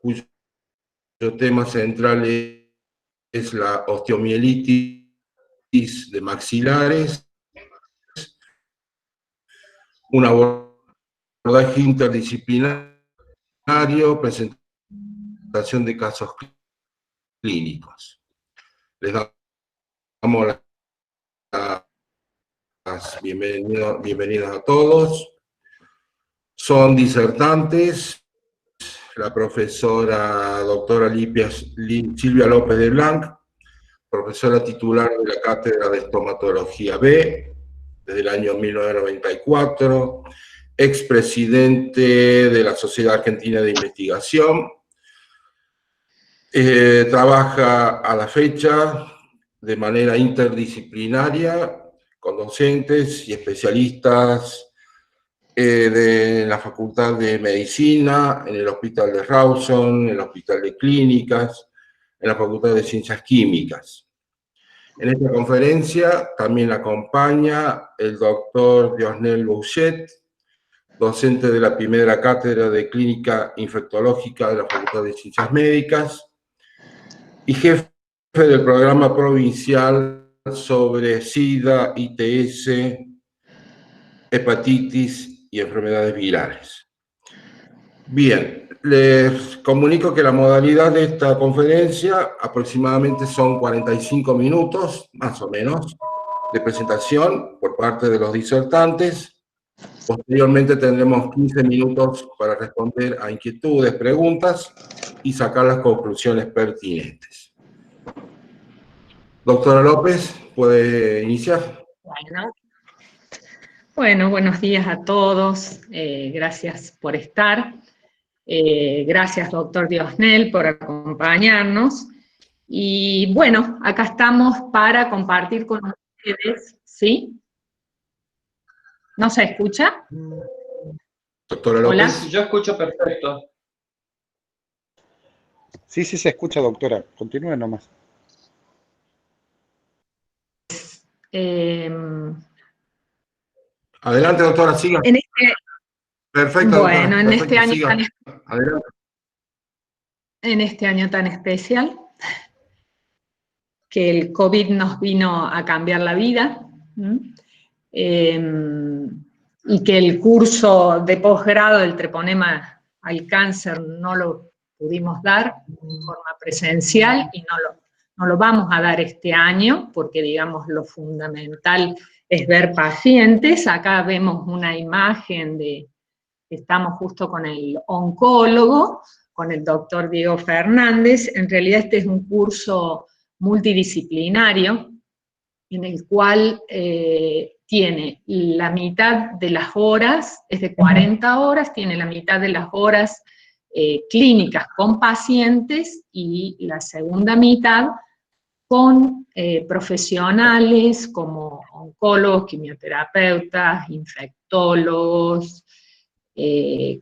cuyo tema central es la osteomielitis de maxilares, un abordaje interdisciplinario, presentación de casos clínicos. Les damos las bienvenidas a todos. Son disertantes la profesora doctora Silvia López de Blanc, profesora titular de la Cátedra de Estomatología B desde el año 1994, expresidente de la Sociedad Argentina de Investigación. Trabaja a la fecha de manera interdisciplinaria con docentes y especialistas de la Facultad de Medicina, en el Hospital de Rawson, en el Hospital de Clínicas, en la Facultad de Ciencias Químicas. En esta conferencia también acompaña el doctor Diosnel Bouchet, docente de la primera cátedra de Clínica Infectológica de la Facultad de Ciencias Médicas y jefe del programa provincial sobre SIDA, ITS, hepatitis y enfermedades virales. Bien, les comunico que la modalidad de esta conferencia aproximadamente son 45 minutos, más o menos, de presentación por parte de los disertantes. Posteriormente tendremos 15 minutos para responder a inquietudes, preguntas y sacar las conclusiones pertinentes. Doctora López, ¿puede iniciar? Bueno, buenos días a todos. Gracias por estar. Gracias, doctor Diosnel, por acompañarnos. Y bueno, acá estamos para compartir con ustedes, ¿sí? ¿No se escucha? Doctora López. Hola. Yo escucho perfecto. Sí, se escucha, doctora. Continúe nomás. Adelante, doctora, siga. Perfecto, bueno, doctora. en este año Adelante. En este año tan especial, que el COVID nos vino a cambiar la vida, y que el curso de posgrado del treponema al cáncer no lo pudimos dar en forma presencial y no lo vamos a dar este año, porque digamos lo fundamental es ver pacientes. Acá vemos una imagen estamos justo con el oncólogo, con el doctor Diego Fernández. En realidad este es un curso multidisciplinario, en el cual tiene la mitad de las horas, es de 40 horas, tiene la mitad de las horas clínicas con pacientes y la segunda mitad con profesionales como oncólogos, quimioterapeutas, infectólogos, que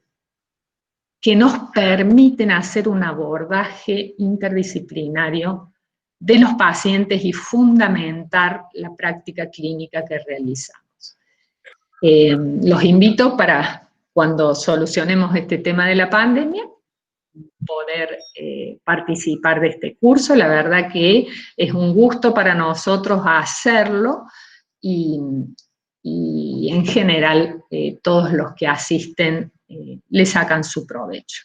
nos permiten hacer un abordaje interdisciplinario de los pacientes y fundamentar la práctica clínica que realizamos. Los invito para cuando solucionemos este tema de la pandemia, poder participar de este curso. La verdad que es un gusto para nosotros hacerlo y en general todos los que asisten le sacan su provecho.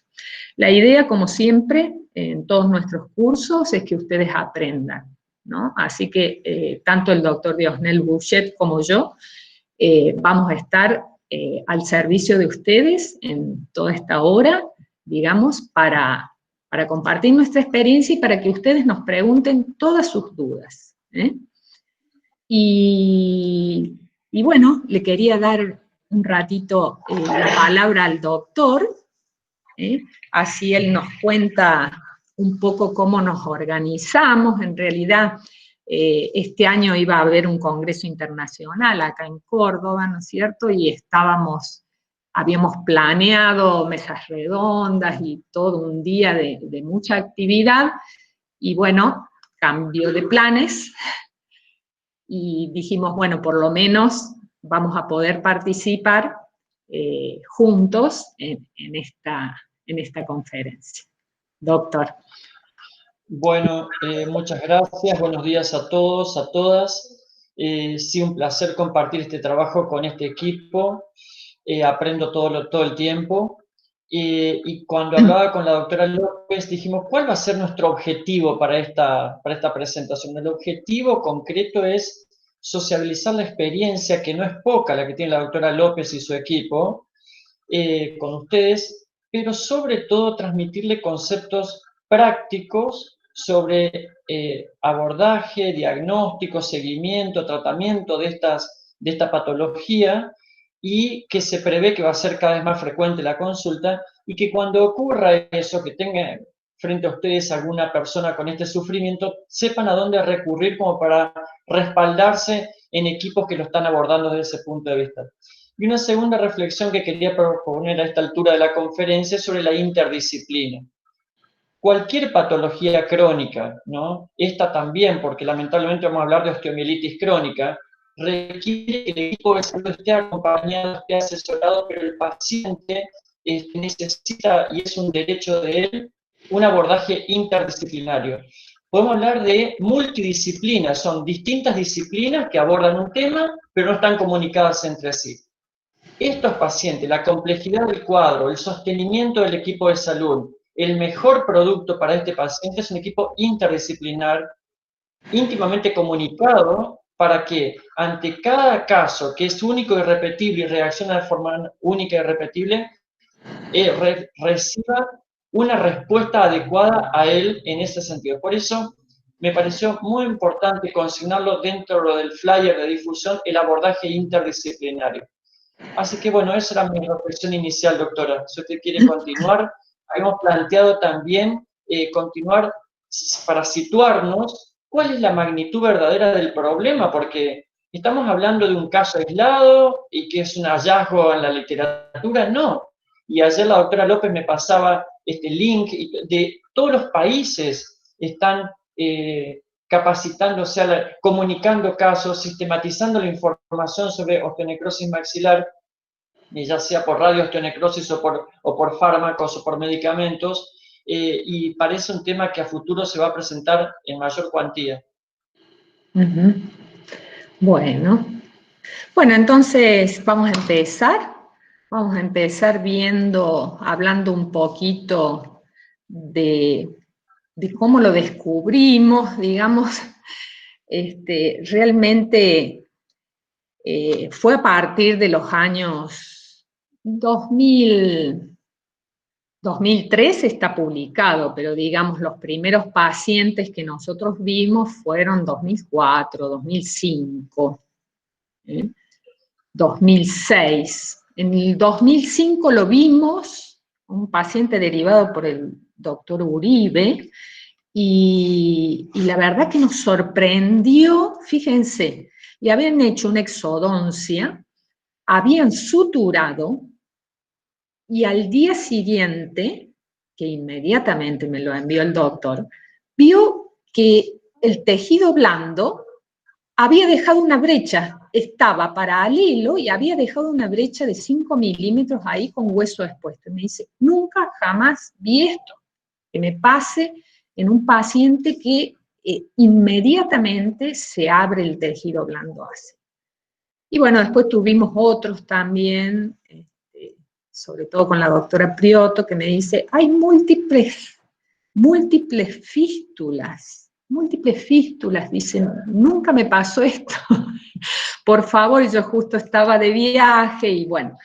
La idea, como siempre, en todos nuestros cursos es que ustedes aprendan, ¿no? Así que tanto el doctor Diosnel Bouchet como yo vamos a estar al servicio de ustedes en toda esta hora, digamos, para compartir nuestra experiencia y para que ustedes nos pregunten todas sus dudas. Y bueno, le quería dar un ratito la palabra al doctor, así él nos cuenta un poco cómo nos organizamos. En realidad, este año iba a haber un congreso internacional acá en Córdoba, ¿no es cierto? Y habíamos planeado mesas redondas y todo un día de mucha actividad, y bueno, cambio de planes, y dijimos, bueno, por lo menos vamos a poder participar juntos en esta conferencia. doctor. Bueno, muchas gracias, buenos días a todos, a todas. Sí, un placer compartir este trabajo con este equipo. Aprendo todo el tiempo. Y cuando hablaba con la doctora López, dijimos, ¿cuál va a ser nuestro objetivo para esta presentación? El objetivo concreto es sociabilizar la experiencia, que no es poca la que tiene la doctora López y su equipo, con ustedes, pero sobre todo transmitirle conceptos prácticos sobre abordaje, diagnóstico, seguimiento, tratamiento de esta patología, y que se prevé que va a ser cada vez más frecuente la consulta, y que cuando ocurra eso, que tengan frente a ustedes alguna persona con este sufrimiento, sepan a dónde recurrir como para respaldarse en equipos que lo están abordando desde ese punto de vista. Y una segunda reflexión que quería proponer a esta altura de la conferencia es sobre la interdisciplina. Cualquier patología crónica, ¿no? Esta también, porque lamentablemente vamos a hablar de osteomielitis crónica, requiere que el equipo de salud esté acompañado, esté asesorado, pero el paciente necesita, y es un derecho de él, un abordaje interdisciplinario. Podemos hablar de multidisciplinas, son distintas disciplinas que abordan un tema, pero no están comunicadas entre sí. Estos pacientes, la complejidad del cuadro, el sostenimiento del equipo de salud, el mejor producto para este paciente es un equipo interdisciplinar, íntimamente comunicado, para que ante cada caso que es único y repetible y reacciona de forma única y repetible, reciba una respuesta adecuada a él en ese sentido. Por eso me pareció muy importante consignarlo dentro del flyer de difusión, el abordaje interdisciplinario. Así que bueno, esa era mi reflexión inicial, doctora. Si usted quiere continuar, habíamos planteado también continuar para situarnos cuál es la magnitud verdadera del problema, porque estamos hablando de un caso aislado y que es un hallazgo en la literatura, no. Y ayer la doctora López me pasaba este link de todos los países están capacitándose, comunicando casos, sistematizando la información sobre osteonecrosis maxilar, ya sea por radioosteonecrosis o por fármacos o por medicamentos, y parece un tema que a futuro se va a presentar en mayor cuantía. Bueno, entonces vamos a empezar. Vamos a empezar hablando un poquito de cómo lo descubrimos, digamos. Realmente fue a partir de los años 2003 está publicado, pero digamos los primeros pacientes que nosotros vimos fueron 2004, 2005, 2006. En el 2005 lo vimos, un paciente derivado por el doctor Uribe, y la verdad que nos sorprendió, fíjense, le habían hecho una exodoncia, habían suturado, y al día siguiente, que inmediatamente me lo envió el doctor, vio que el tejido blando había dejado una brecha, estaba paralelo y había dejado una brecha de 5 milímetros ahí con hueso expuesto. Y me dice, nunca jamás vi esto, que me pase en un paciente que inmediatamente se abre el tejido blando así. Y bueno, después tuvimos otros también, sobre todo con la doctora Priotto, que me dice, hay múltiples fístulas, dicen, nunca me pasó esto, por favor, yo justo estaba de viaje, y bueno,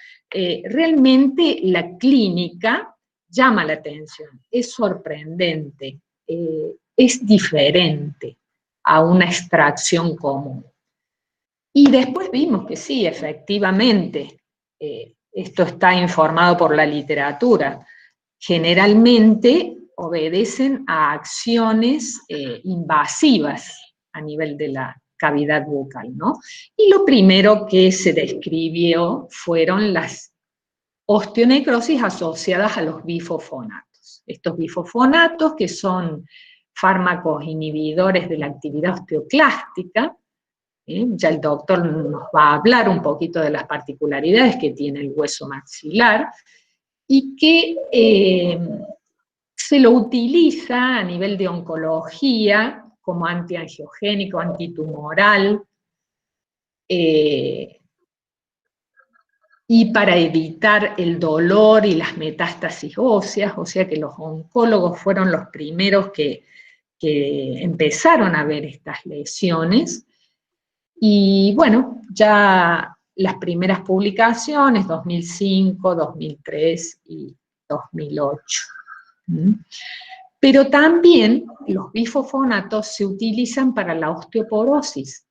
realmente la clínica llama la atención, es sorprendente, es diferente a una extracción común. Y después vimos que sí, efectivamente, esto está informado por la literatura, generalmente obedecen a acciones invasivas a nivel de la cavidad bucal, ¿no? Y lo primero que se describió fueron las osteonecrosis asociadas a los bifosfonatos. Estos bifosfonatos, que son fármacos inhibidores de la actividad osteoclástica, ya el doctor nos va a hablar un poquito de las particularidades que tiene el hueso maxilar, y que Se lo utiliza a nivel de oncología como antiangiogénico, antitumoral, y para evitar el dolor y las metástasis óseas, o sea que los oncólogos fueron los primeros que empezaron a ver estas lesiones. Y bueno, ya las primeras publicaciones, 2005, 2003 y 2008. Pero también los bifosfonatos se utilizan para la osteoporosis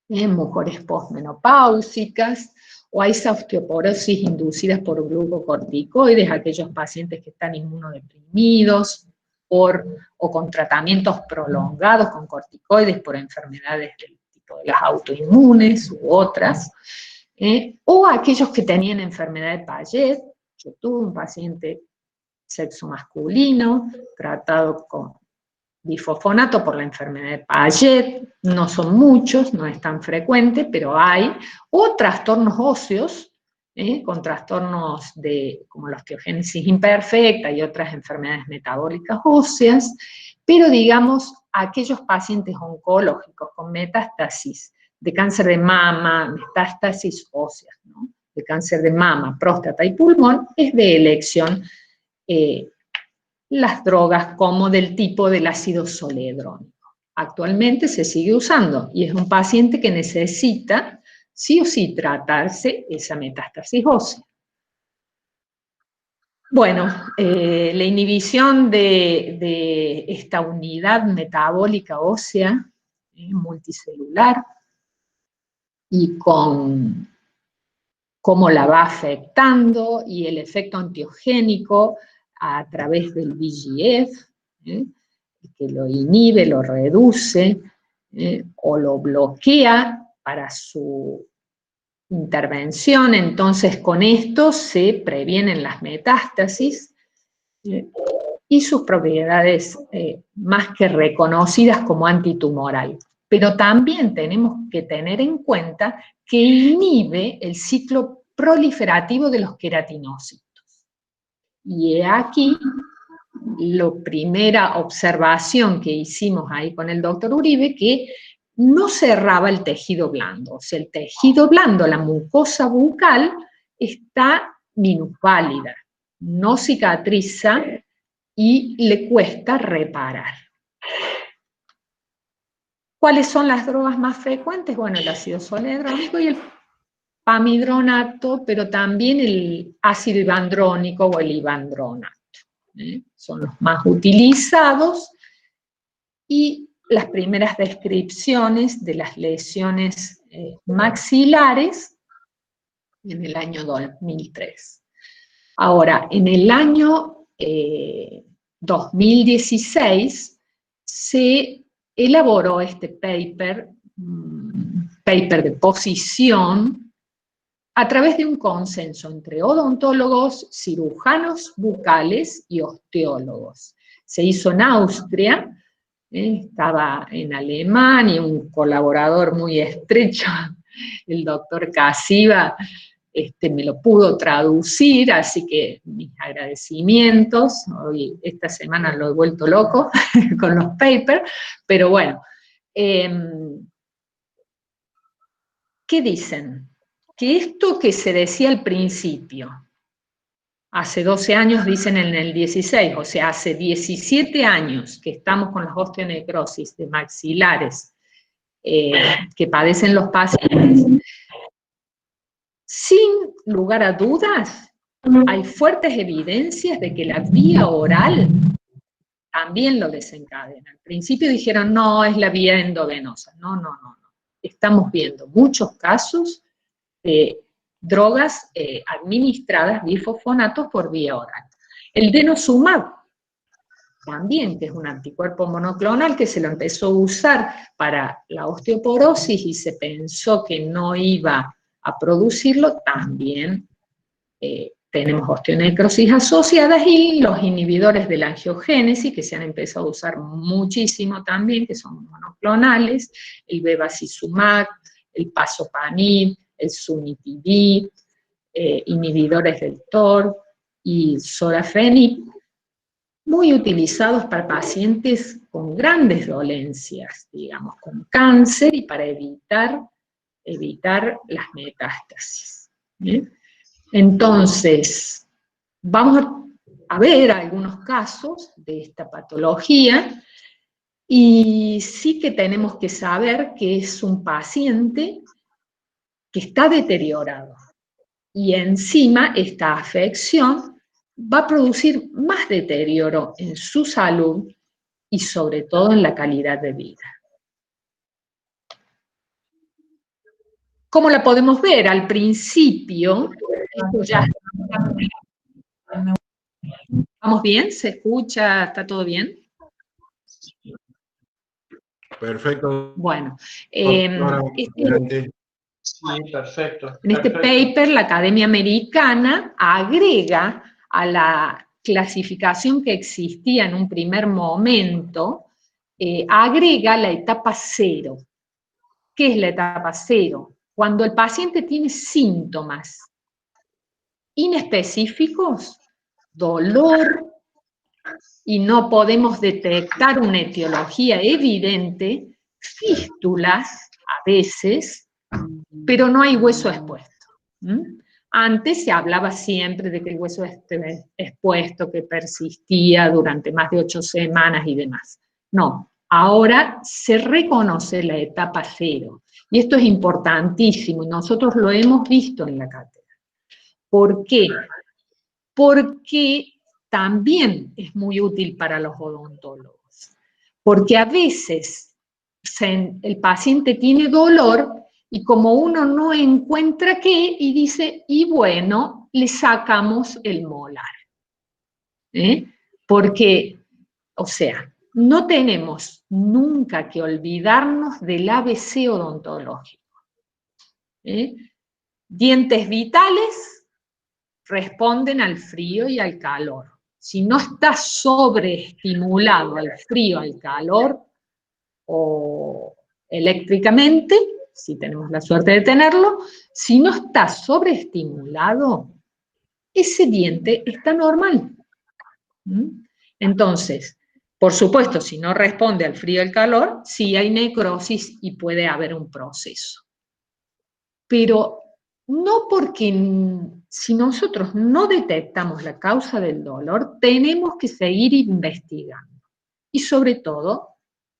en mujeres posmenopáusicas, o a esa osteoporosis inducida por glucocorticoides, aquellos pacientes que están inmunodeprimidos o con tratamientos prolongados con corticoides por enfermedades del tipo de las autoinmunes u otras, o aquellos que tenían enfermedad de Paget. Yo tuve un paciente sexo masculino tratado con bifosfonato por la enfermedad de Paget, no son muchos, no es tan frecuente, pero hay, o trastornos óseos, con trastornos como la osteogénesis imperfecta y otras enfermedades metabólicas óseas, pero digamos, aquellos pacientes oncológicos con metástasis de cáncer de mama, metástasis óseas, ¿no?, de cáncer de mama, próstata y pulmón, es de elección las drogas como del tipo del ácido zoledrónico. Actualmente se sigue usando y es un paciente que necesita sí o sí tratarse esa metástasis ósea. Bueno, la inhibición de esta unidad metabólica ósea multicelular y con cómo la va afectando y el efecto antiogénico a través del VEGF, que lo inhibe, lo reduce, o lo bloquea para su intervención. Entonces con esto se previenen las metástasis y sus propiedades más que reconocidas como antitumoral. Pero también tenemos que tener en cuenta que inhibe el ciclo proliferativo de los queratinocitos. Y aquí la primera observación que hicimos ahí con el doctor Uribe, que no cerraba el tejido blando. O sea, el tejido blando, la mucosa bucal, está minusválida, no cicatriza y le cuesta reparar. ¿Cuáles son las drogas más frecuentes? Bueno, el ácido zoledrónico y el pamidronato, pero también el ácido ibandrónico o el ibandronato. Son los más utilizados, y las primeras descripciones de las lesiones maxilares en el año 2003. Ahora, en el año 2016 se elaboró este paper de posición, a través de un consenso entre odontólogos, cirujanos bucales y osteólogos. Se hizo en Austria, estaba en Alemania, un colaborador muy estrecho, el doctor Casiva, me lo pudo traducir, así que mis agradecimientos. Hoy, esta semana lo he vuelto loco con los papers, pero bueno. ¿Qué dicen? Que esto que se decía al principio, hace 12 años, dicen en el 16, o sea, hace 17 años que estamos con las osteonecrosis de maxilares que padecen los pacientes, sin lugar a dudas, hay fuertes evidencias de que la vía oral también lo desencadena. Al principio dijeron, no, es la vía endovenosa. No. Estamos viendo muchos casos de drogas administradas, bifosfonatos, por vía oral. El denosumab, también, que es un anticuerpo monoclonal que se lo empezó a usar para la osteoporosis y se pensó que no iba a producirlo, también tenemos osteonecrosis asociadas, y los inhibidores de la angiogénesis, que se han empezado a usar muchísimo también, que son monoclonales, el bevacizumab, el pazopanib, el sunitinib, inhibidores del TOR y sorafenib, muy utilizados para pacientes con grandes dolencias, digamos, con cáncer y para evitar las metástasis. ¿Bien? Entonces, vamos a ver algunos casos de esta patología y sí que tenemos que saber que es un paciente que está deteriorado y encima esta afección va a producir más deterioro en su salud y sobre todo en la calidad de vida. ¿Cómo la podemos ver? Al principio, esto ya ¿vamos bien? ¿Se escucha? ¿Está todo bien? Perfecto. Bueno, Adelante. Sí, perfecto. en este paper la Academia Americana agrega a la clasificación que existía en un primer momento, agrega la etapa 0. ¿Qué es la etapa 0? Cuando el paciente tiene síntomas inespecíficos, dolor, y no podemos detectar una etiología evidente, fístulas a veces, pero no hay hueso expuesto. Antes se hablaba siempre de que el hueso expuesto que persistía durante más de 8 semanas y demás. No, ahora se reconoce la etapa 0. Y esto es importantísimo, y nosotros lo hemos visto en la cátedra. ¿Por qué? Porque también es muy útil para los odontólogos. Porque a veces el paciente tiene dolor y como uno no encuentra qué, y dice, y bueno, le sacamos el molar. Porque, o sea, no tenemos nunca que olvidarnos del ABC odontológico. Dientes vitales responden al frío y al calor. Si no está sobreestimulado al frío, al calor, o eléctricamente, si tenemos la suerte de tenerlo, si no está sobreestimulado, ese diente está normal. Entonces, por supuesto, si no responde al frío y al calor, sí hay necrosis y puede haber un proceso. Pero no porque si nosotros no detectamos la causa del dolor, tenemos que seguir investigando. Y sobre todo,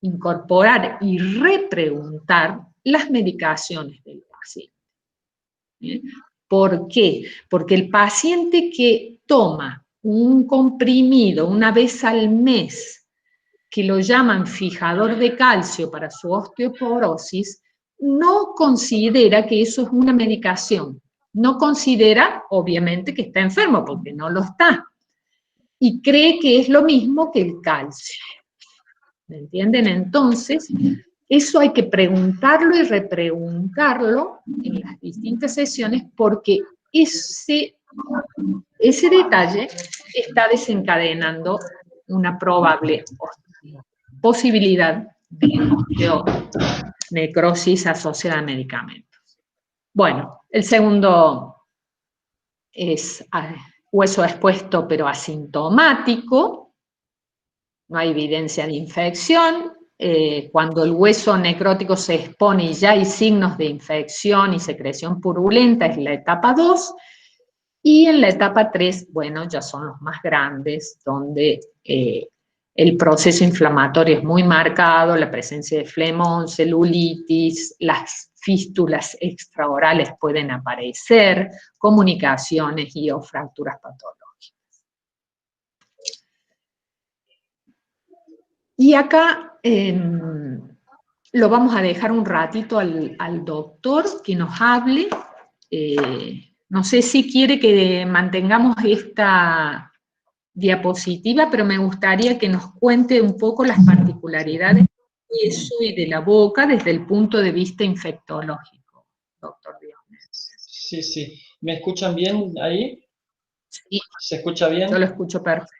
incorporar y repreguntar las medicaciones del paciente. ¿Por qué? Porque el paciente que toma un comprimido una vez al mes, que lo llaman fijador de calcio para su osteoporosis, no considera que eso es una medicación. No considera, obviamente, que está enfermo, porque no lo está. Y cree que es lo mismo que el calcio. ¿Me entienden? Entonces, eso hay que preguntarlo y repreguntarlo en las distintas sesiones porque ese detalle está desencadenando una probable posibilidad de necrosis asociada a medicamentos. Bueno, el segundo es hueso expuesto pero asintomático, no hay evidencia de infección. Cuando el hueso necrótico se expone y ya hay signos de infección y secreción purulenta es la etapa 2, y en la etapa 3, bueno, ya son los más grandes, donde el proceso inflamatorio es muy marcado, la presencia de flemón, celulitis, las fístulas extraorales pueden aparecer, comunicaciones y o fracturas patológicas. Y acá lo vamos a dejar un ratito al doctor que nos hable. No sé si quiere que mantengamos esta diapositiva, pero me gustaría que nos cuente un poco las particularidades del hueso y de la boca desde el punto de vista infectológico, doctor Diones. Sí, sí. ¿Me escuchan bien ahí? Sí. ¿Se escucha bien? Yo lo escucho perfecto.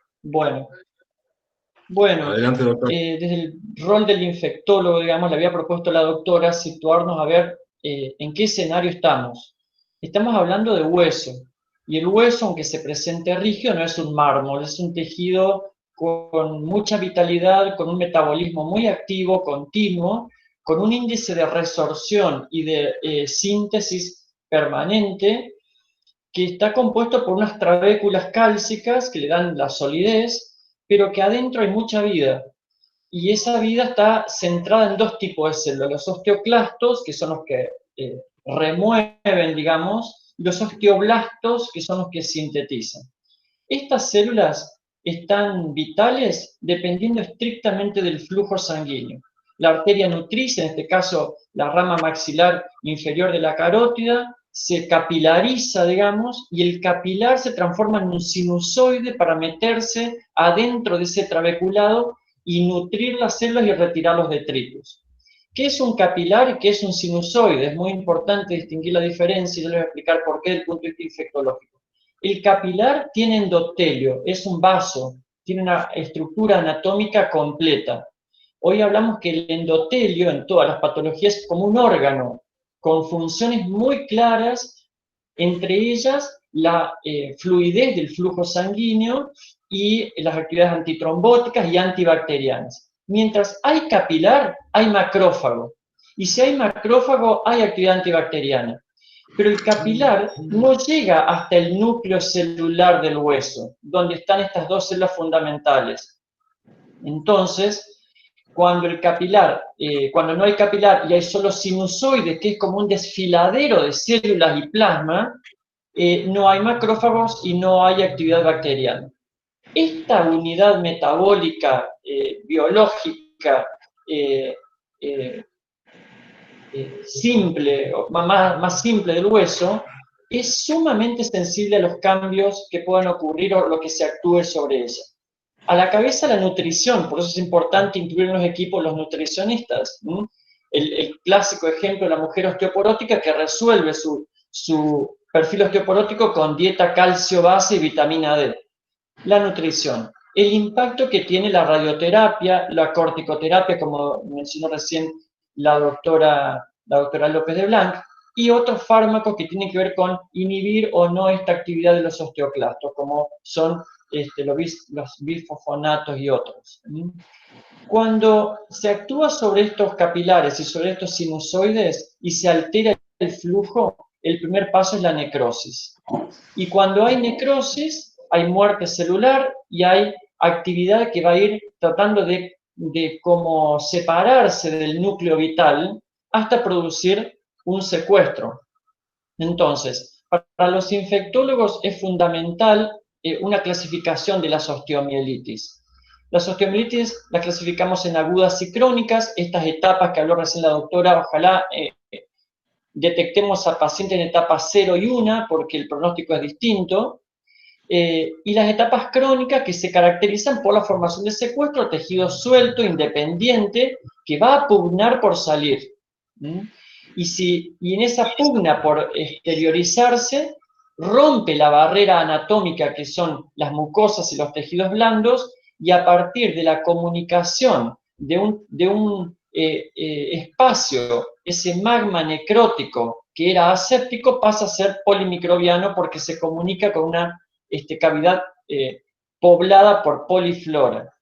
Bueno, Adelante, doctor. desde el rol del infectólogo, digamos, le había propuesto a la doctora situarnos a ver en qué escenario estamos. Estamos hablando de hueso, y el hueso, aunque se presente rígido, no es un mármol, es un tejido con mucha vitalidad, con un metabolismo muy activo, continuo, con un índice de resorción y de síntesis permanente, que está compuesto por unas trabéculas cálcicas que le dan la solidez, pero que adentro hay mucha vida. Y esa vida está centrada en dos tipos de células, los osteoclastos, que son los que remueven, digamos, y los osteoblastos, que son los que sintetizan. Estas células están vitales dependiendo estrictamente del flujo sanguíneo. La arteria nutriz, en este caso la rama maxilar inferior de la carótida, se capilariza, digamos, y el capilar se transforma en un sinusoide para meterse adentro de ese trabeculado y nutrir las células y retirar los detritos. ¿Qué es un capilar y qué es un sinusoide? Es muy importante distinguir la diferencia y yo les voy a explicar por qué desde el punto de vista infectológico. El capilar tiene endotelio, es un vaso, tiene una estructura anatómica completa. Hoy hablamos que el endotelio en todas las patologías es como un órgano, con funciones muy claras, entre ellas la fluidez del flujo sanguíneo y las actividades antitrombóticas y antibacterianas. Mientras hay capilar, hay macrófago. Y si hay macrófago, hay actividad antibacteriana. Pero el capilar no llega hasta el núcleo celular del hueso, donde están estas dos células fundamentales. Entonces, cuando no hay capilar y hay solo sinusoides, que es como un desfiladero de células y plasma, no hay macrófagos y no hay actividad bacteriana. Esta unidad metabólica, biológica, simple, más simple del hueso, es sumamente sensible a los cambios que puedan ocurrir o lo que se actúe sobre ella. A la cabeza la nutrición, por eso es importante incluir en los equipos los nutricionistas. El clásico ejemplo de la mujer osteoporótica que resuelve su perfil osteoporótico con dieta calcio base y vitamina D. La nutrición. El impacto que tiene la radioterapia, la corticoterapia, como mencionó recién la doctora López de Blanc, y otros fármacos que tienen que ver con inhibir o no esta actividad de los osteoclastos, como son los bifosfonatos y otros. Cuando se actúa sobre estos capilares y sobre estos sinusoides y se altera el flujo, el primer paso es la necrosis. Y cuando hay necrosis, hay muerte celular y hay actividad que va a ir tratando de como separarse del núcleo vital hasta producir un secuestro. Entonces, para los infectólogos es fundamental una clasificación de las osteomielitis. Las osteomielitis las clasificamos en agudas y crónicas, estas etapas que habló recién la doctora, ojalá detectemos a pacientes en etapa 0 y 1, porque el pronóstico es distinto, y las etapas crónicas que se caracterizan por la formación de secuestro, tejido suelto, independiente, que va a pugnar por salir. Y en esa pugna por exteriorizarse, rompe la barrera anatómica que son las mucosas y los tejidos blandos, y a partir de la comunicación de un espacio, ese magma necrótico que era aséptico, pasa a ser polimicrobiano porque se comunica con una cavidad poblada por poliflora.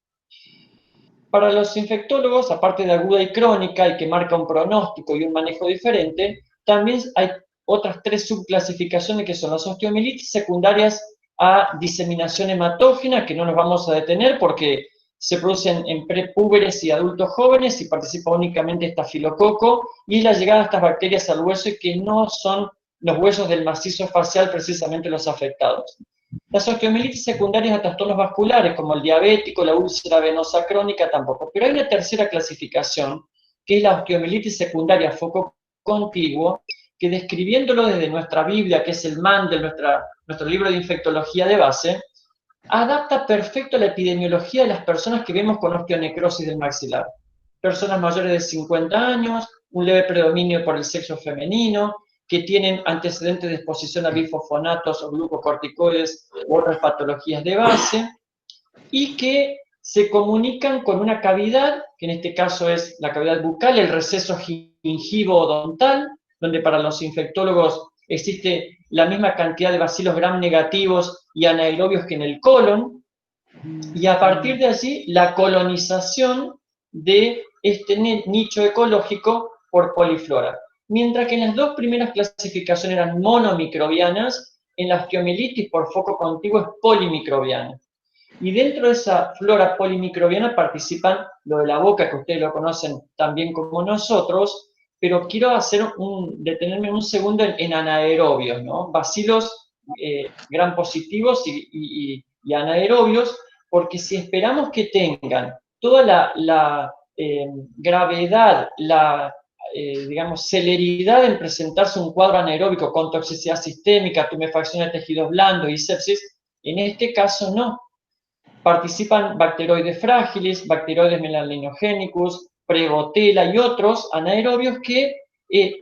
Para los infectólogos, aparte de aguda y crónica, y que marca un pronóstico y un manejo diferente, también hay otras 3 subclasificaciones que son las osteomielitis secundarias a diseminación hematógena, que no nos vamos a detener porque se producen en prepúberes y adultos jóvenes y participa únicamente estafilococo, y la llegada de estas bacterias al hueso y que no son los huesos del macizo facial precisamente los afectados. Las osteomielitis secundarias a trastornos vasculares, como el diabético, la úlcera venosa crónica, tampoco. Pero hay una tercera clasificación, que es la osteomielitis secundaria foco contiguo, que describiéndolo desde nuestra Biblia, que es el Mandel, nuestro libro de infectología de base, adapta perfecto la epidemiología de las personas que vemos con osteonecrosis del maxilar. Personas mayores de 50 años, un leve predominio por el sexo femenino, que tienen antecedentes de exposición a bifosfonatos o glucocorticoides u otras patologías de base, y que se comunican con una cavidad, que en este caso es la cavidad bucal, el receso gingivo-odontal, donde para los infectólogos existe la misma cantidad de bacilos gram negativos y anaerobios que en el colon, Y a partir de allí, la colonización de este nicho ecológico por poliflora. Mientras que en las dos primeras clasificaciones eran monomicrobianas, en la osteomielitis por foco contiguo es polimicrobiana. Y dentro de esa flora polimicrobiana participan lo de la boca, que ustedes lo conocen tan bien como nosotros, pero quiero detenerme un segundo en anaerobios, ¿no? Bacilos gram positivos y anaerobios, porque si esperamos que tengan toda la gravedad, digamos, celeridad en presentarse un cuadro anaeróbico con toxicidad sistémica, tumefacción de tejidos blandos y sepsis, en este caso no. Participan bacteroides frágiles, bacteroides melalinogenicus, pregotela y otros anaerobios que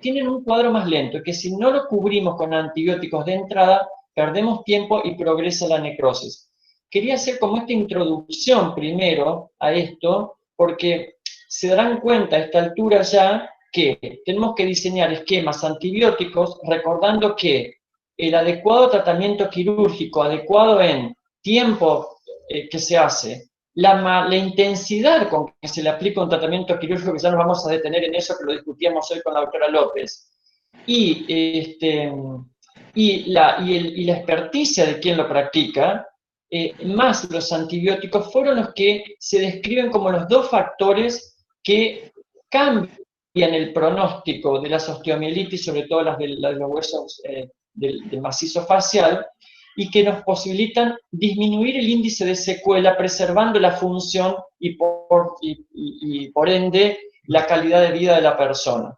tienen un cuadro más lento, que si no lo cubrimos con antibióticos de entrada, perdemos tiempo y progresa la necrosis. Quería hacer como esta introducción primero a esto, porque se darán cuenta a esta altura ya que tenemos que diseñar esquemas antibióticos recordando que el adecuado tratamiento quirúrgico, adecuado en tiempo que se hace, la intensidad con que se le aplica un tratamiento quirúrgico, que ya nos vamos a detener en eso, que lo discutíamos hoy con la doctora López, y la experticia de quien lo practica, más los antibióticos, fueron los que se describen como los dos factores que cambian el pronóstico de las osteomielitis, sobre todo las de los huesos del macizo facial, y que nos posibilitan disminuir el índice de secuela, preservando la función y por ende la calidad de vida de la persona.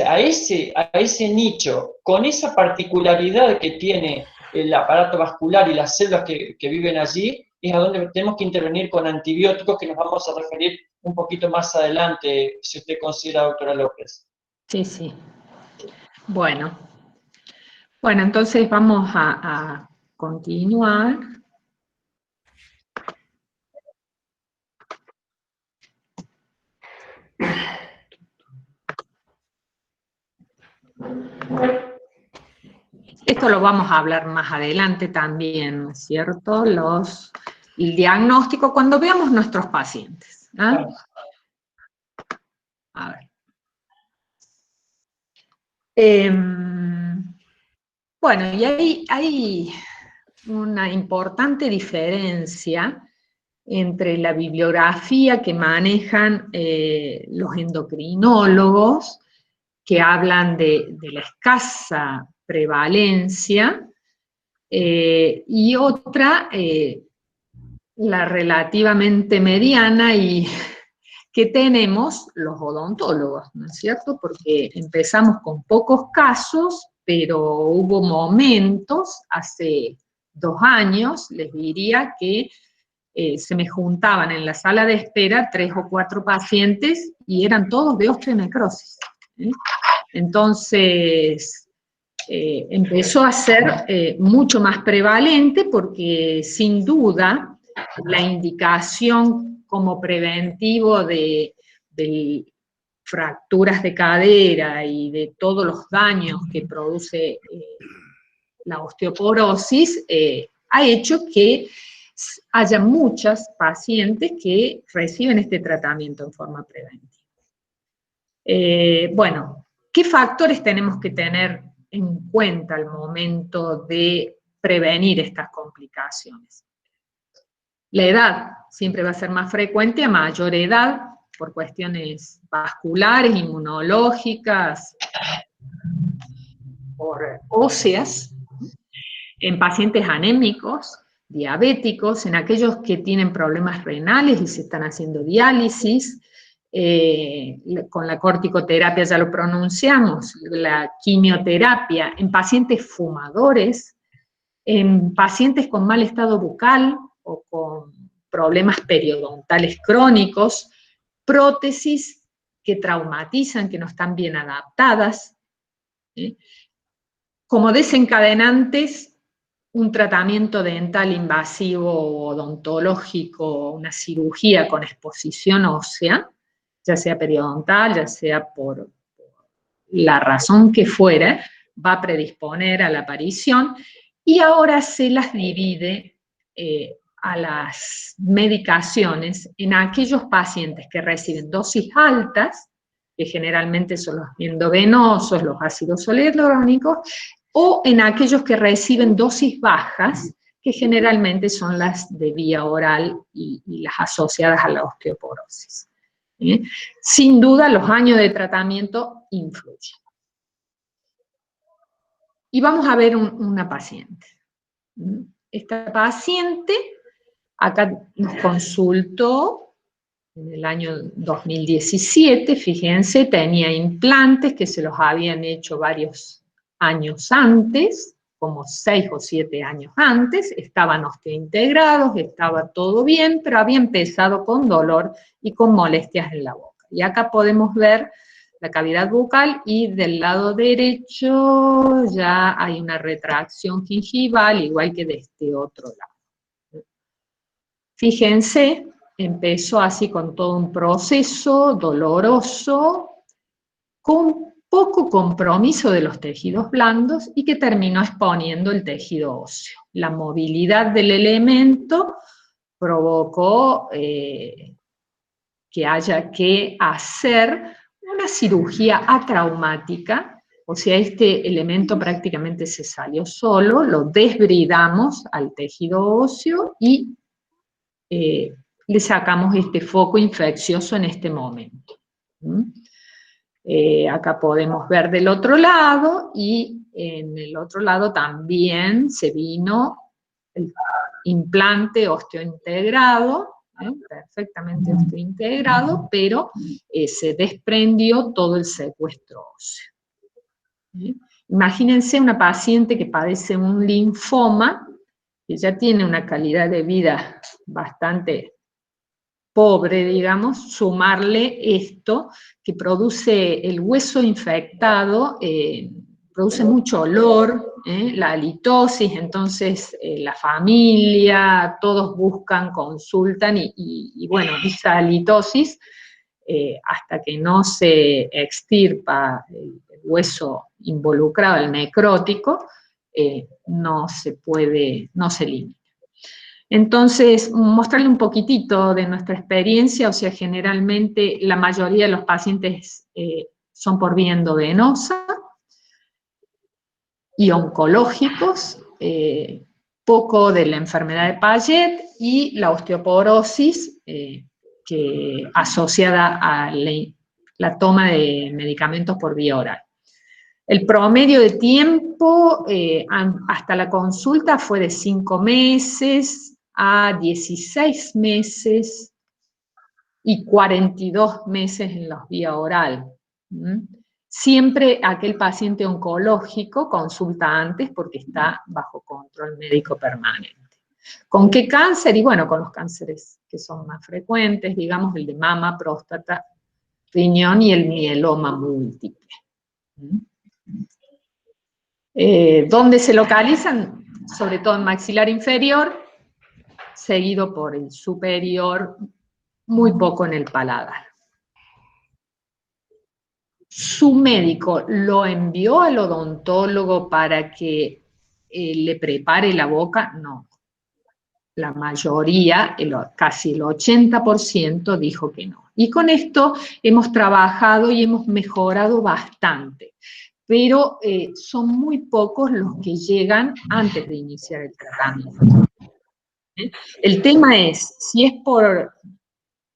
A ese nicho, con esa particularidad que tiene el aparato vascular y las células que viven allí, es a donde tenemos que intervenir con antibióticos, que nos vamos a referir un poquito más adelante, si usted considera, doctora López. Sí, sí. Bueno, entonces vamos a continuar. Esto lo vamos a hablar más adelante también, ¿no es cierto? El diagnóstico cuando veamos nuestros pacientes, ¿eh? A ver. Bueno, y hay una importante diferencia entre la bibliografía que manejan los endocrinólogos, que hablan de la escasa prevalencia, y otra, la relativamente mediana y que tenemos los odontólogos, ¿no es cierto? Porque empezamos con pocos casos, pero hubo momentos, hace 2 años, les diría que se me juntaban en la sala de espera 3 o 4 pacientes y eran todos de osteonecrosis, ¿eh? Entonces, empezó a ser mucho más prevalente porque sin duda la indicación como preventivo de fracturas de cadera y de todos los daños que produce la osteoporosis ha hecho que haya muchas pacientes que reciben este tratamiento en forma preventiva. Bueno, ¿qué factores tenemos que tener en cuenta al momento de prevenir estas complicaciones? La edad siempre va a ser más frecuente a mayor edad, por cuestiones vasculares, inmunológicas, por óseas, en pacientes anémicos, diabéticos, en aquellos que tienen problemas renales y se están haciendo diálisis, con la corticoterapia ya lo pronunciamos, la quimioterapia, en pacientes fumadores, en pacientes con mal estado bucal o con problemas periodontales crónicos, prótesis que traumatizan, que no están bien adaptadas, ¿sí? Como desencadenantes, un tratamiento dental invasivo o odontológico, una cirugía con exposición ósea, ya sea periodontal, ya sea por la razón que fuera, va a predisponer a la aparición, y ahora se las divide a las medicaciones en aquellos pacientes que reciben dosis altas, que generalmente son los endovenosos, los ácidos hialurónicos, o en aquellos que reciben dosis bajas, que generalmente son las de vía oral y las asociadas a la osteoporosis. Sin duda, los años de tratamiento influyen. Y vamos a ver una paciente. Esta paciente acá nos consultó en el año 2017, fíjense, tenía implantes que se los habían hecho varios años antes, como 6 o 7 años antes, estaban osteointegrados, estaba todo bien, pero había empezado con dolor y con molestias en la boca. Y acá podemos ver la cavidad bucal y del lado derecho ya hay una retracción gingival, igual que de este otro lado. Fíjense, empezó así con todo un proceso doloroso, con poco compromiso de los tejidos blandos y que terminó exponiendo el tejido óseo. La movilidad del elemento provocó que haya que hacer una cirugía atraumática, o sea, este elemento prácticamente se salió solo, lo desbridamos al tejido óseo y le sacamos este foco infeccioso en este momento. Acá podemos ver del otro lado, y en el otro lado también se vino el implante osteointegrado, perfectamente osteointegrado, pero se desprendió todo el secuestro óseo. Imagínense una paciente que padece un linfoma, que ya tiene una calidad de vida bastante pobre, digamos, sumarle esto que produce el hueso infectado, produce mucho olor, la halitosis, entonces la familia, todos buscan, consultan y bueno, esa halitosis, hasta que no se extirpa el hueso involucrado, el necrótico, no se puede, no se elimina. Entonces, mostrarle un poquitito de nuestra experiencia, o sea, generalmente la mayoría de los pacientes son por vía endovenosa y oncológicos, poco de la enfermedad de Paget y la osteoporosis que asociada a la toma de medicamentos por vía oral. El promedio de tiempo hasta la consulta fue de 5 meses a 16 meses y 42 meses en la vía oral. Siempre aquel paciente oncológico consulta antes porque está bajo control médico permanente. ¿Con qué cáncer? Y bueno, con los cánceres que son más frecuentes, digamos el de mama, próstata, riñón y el mieloma múltiple. ¿Dónde se localizan? Sobre todo en maxilar inferior, seguido por el superior, muy poco en el paladar. ¿Su médico lo envió al odontólogo para que le prepare la boca? No. La mayoría, casi el 80% dijo que no. Y con esto hemos trabajado y hemos mejorado bastante. Pero son muy pocos los que llegan antes de iniciar el tratamiento. El tema es, si es por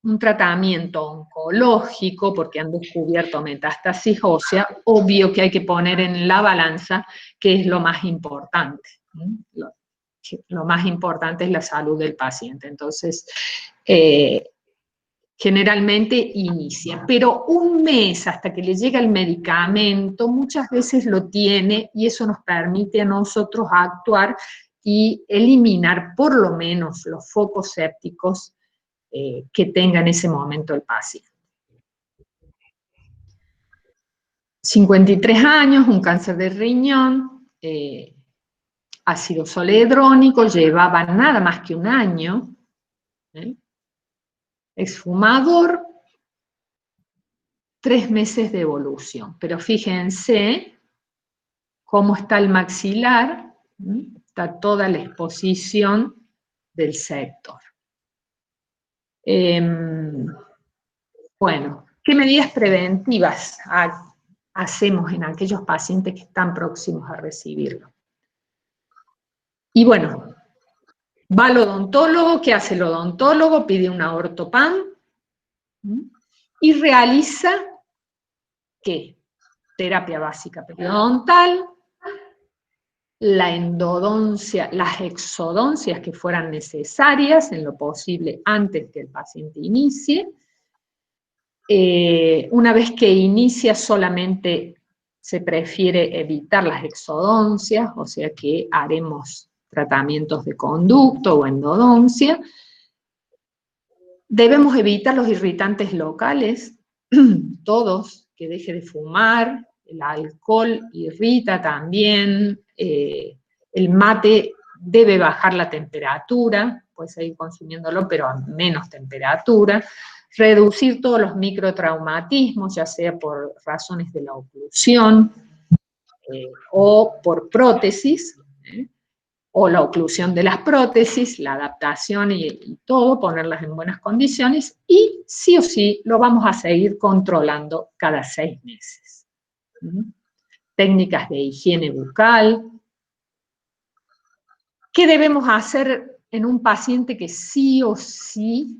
un tratamiento oncológico, porque han descubierto metástasis ósea, obvio que hay que poner en la balanza qué es lo más importante. Lo más importante es la salud del paciente. Entonces, generalmente inicia, pero un mes hasta que le llega el medicamento, muchas veces lo tiene y eso nos permite a nosotros actuar y eliminar por lo menos los focos sépticos que tenga en ese momento el paciente. 53 años, un cáncer de riñón, ácido zoledrónico, llevaba nada más que un año, exfumador, 3 meses de evolución. Pero fíjense cómo está el maxilar, está toda la exposición del sector. Bueno, ¿qué medidas preventivas hacemos en aquellos pacientes que están próximos a recibirlo? Y bueno, va al odontólogo, ¿qué hace el odontólogo? Pide una ortopan y realiza, ¿qué? Terapia básica periodontal, la endodoncia, las exodoncias que fueran necesarias, en lo posible antes que el paciente inicie. Una vez que inicia solamente se prefiere evitar las exodoncias, o sea que haremos tratamientos de conducto o endodoncia. Debemos evitar los irritantes locales, todos, que deje de fumar, el alcohol irrita también, el mate debe bajar la temperatura, puede seguir consumiéndolo, pero a menos temperatura, reducir todos los microtraumatismos, ya sea por razones de la oclusión o por prótesis, o la oclusión de las prótesis, la adaptación y todo, ponerlas en buenas condiciones, y sí o sí lo vamos a seguir controlando cada 6 meses. Técnicas de higiene bucal. ¿Qué debemos hacer en un paciente que sí o sí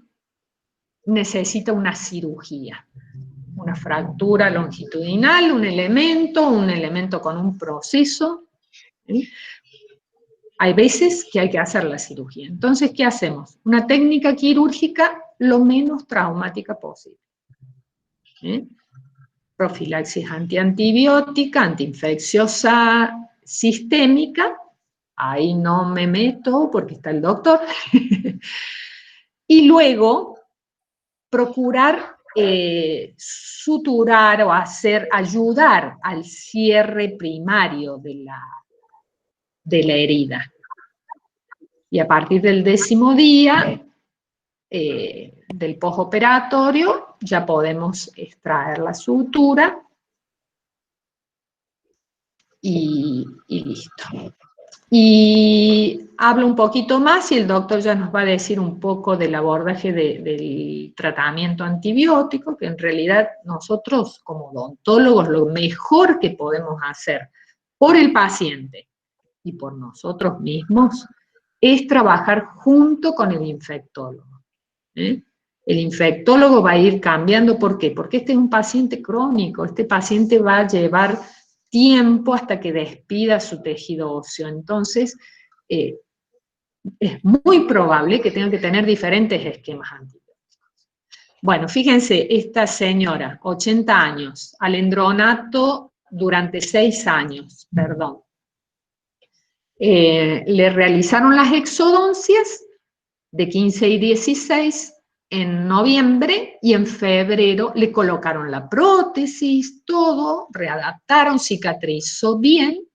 necesita una cirugía? Una fractura longitudinal, un elemento con un proceso. Hay veces que hay que hacer la cirugía. Entonces, ¿qué hacemos? Una técnica quirúrgica lo menos traumática posible. Profilaxis antiantibiótica, antiinfecciosa sistémica, ahí no me meto porque está el doctor. Y luego, procurar suturar o ayudar al cierre primario de la herida. Y a partir del 10º día del postoperatorio ya podemos extraer la sutura y listo. Y hablo un poquito más y el doctor ya nos va a decir un poco del abordaje del tratamiento antibiótico, que en realidad nosotros como odontólogos lo mejor que podemos hacer por el paciente y por nosotros mismos es trabajar junto con el infectólogo. El infectólogo va a ir cambiando, ¿por qué? Porque este es un paciente crónico, este paciente va a llevar tiempo hasta que despida su tejido óseo, entonces es muy probable que tenga que tener diferentes esquemas antibióticos. Bueno, fíjense, esta señora, 80 años, alendronato durante 6 años, perdón. Le realizaron las exodoncias de 15 y 16 en noviembre, y en febrero le colocaron la prótesis, todo, readaptaron, cicatrizó bien,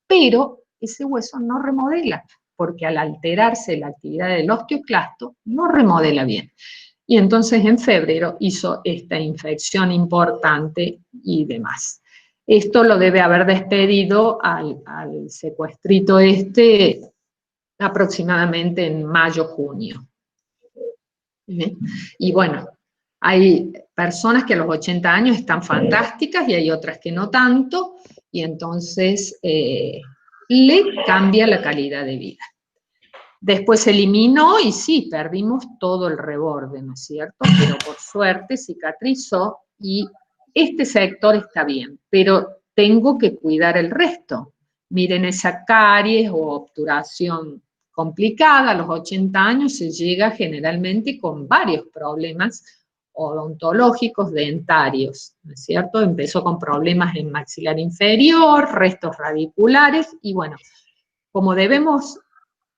pero ese hueso no remodela, porque al alterarse la actividad del osteoclasto, no remodela bien. Y entonces en febrero hizo esta infección importante y demás. Esto lo debe haber despedido al secuestrito aproximadamente en mayo-junio. Y bueno, hay personas que a los 80 años están fantásticas y hay otras que no tanto, y entonces le cambia la calidad de vida. Después se eliminó y sí, perdimos todo el reborde, ¿no es cierto? Pero por suerte cicatrizó y este sector está bien, pero tengo que cuidar el resto. Miren esa caries o obturación complicada, a los 80 años se llega generalmente con varios problemas odontológicos dentarios, ¿no es cierto? Empezó con problemas en maxilar inferior, restos radiculares, y bueno, como debemos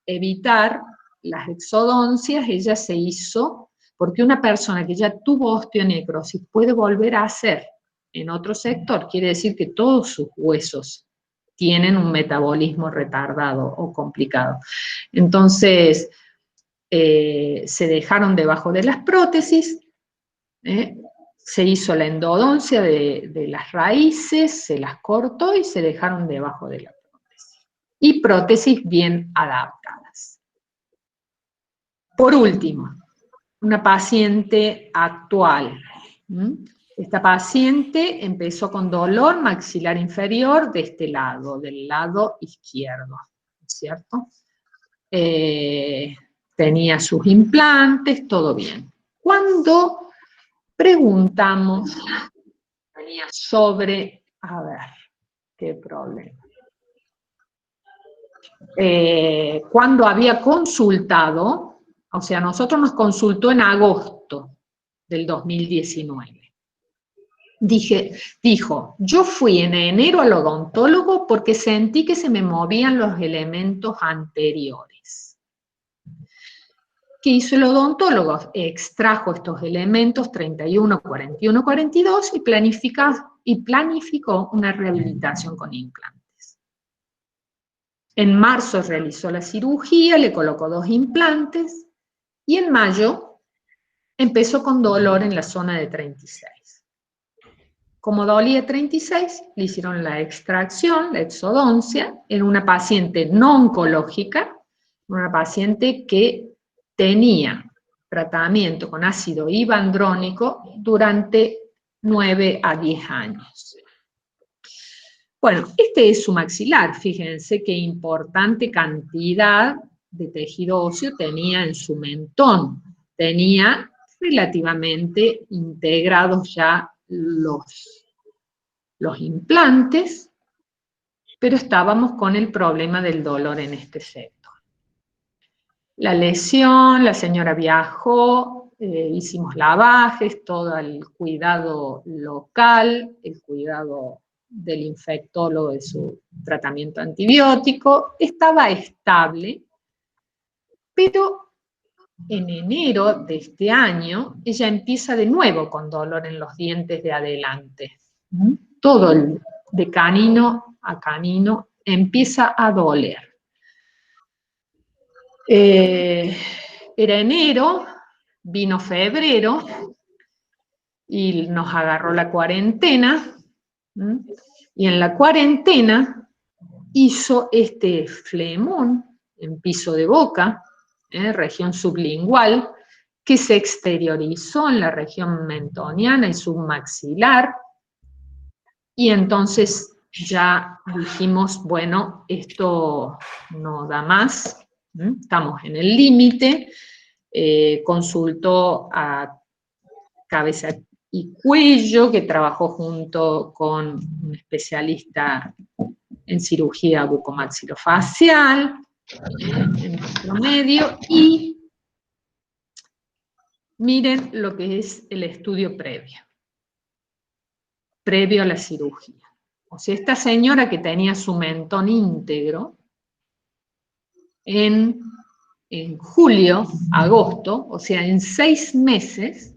evitar las exodoncias, ella se hizo, porque una persona que ya tuvo osteonecrosis puede volver a hacer en otro sector, quiere decir que todos sus huesos tienen un metabolismo retardado o complicado. Entonces, se dejaron debajo de las prótesis, se hizo la endodoncia de las raíces, se las cortó y se dejaron debajo de la prótesis. Y prótesis bien adaptadas. Por último, una paciente actual. Esta paciente empezó con dolor maxilar inferior de este lado, del lado izquierdo, ¿cierto? Tenía sus implantes, todo bien. Cuando preguntamos sobre, a ver, qué problema. Cuando había consultado, o sea, nosotros nos consultó en agosto del 2019. Dijo, yo fui en enero al odontólogo porque sentí que se me movían los elementos anteriores. ¿Qué hizo el odontólogo? Extrajo estos elementos 31, 41, 42 y planificó una rehabilitación con implantes. En marzo realizó la cirugía, le colocó 2 implantes y en mayo empezó con dolor en la zona de 36. Como dolía 36, le hicieron la extracción, la exodoncia, en una paciente no oncológica, una paciente que tenía tratamiento con ácido ibandrónico durante 9 a 10 años. Bueno, este es su maxilar, fíjense qué importante cantidad de tejido óseo tenía en su mentón. Tenía relativamente integrados ya los implantes, pero estábamos con el problema del dolor en este sector. La lesión, la señora viajó, hicimos lavajes, todo el cuidado local, el cuidado del infectólogo de su tratamiento antibiótico, estaba estable, pero en enero de este año, ella empieza de nuevo con dolor en los dientes de adelante. Todo de canino a canino empieza a doler. Era enero, vino febrero, y nos agarró la cuarentena, y en la cuarentena hizo este flemón en piso de boca, región sublingual, que se exteriorizó en la región mentoniana y submaxilar, y entonces ya dijimos, bueno, esto no da más, estamos en el límite. Consultó a Cabeza y Cuello, que trabajó junto con un especialista en cirugía bucomaxilofacial, en nuestro medio, y miren lo que es el estudio previo a la cirugía. O sea, esta señora que tenía su mentón íntegro, en julio, agosto, o sea, en 6 meses,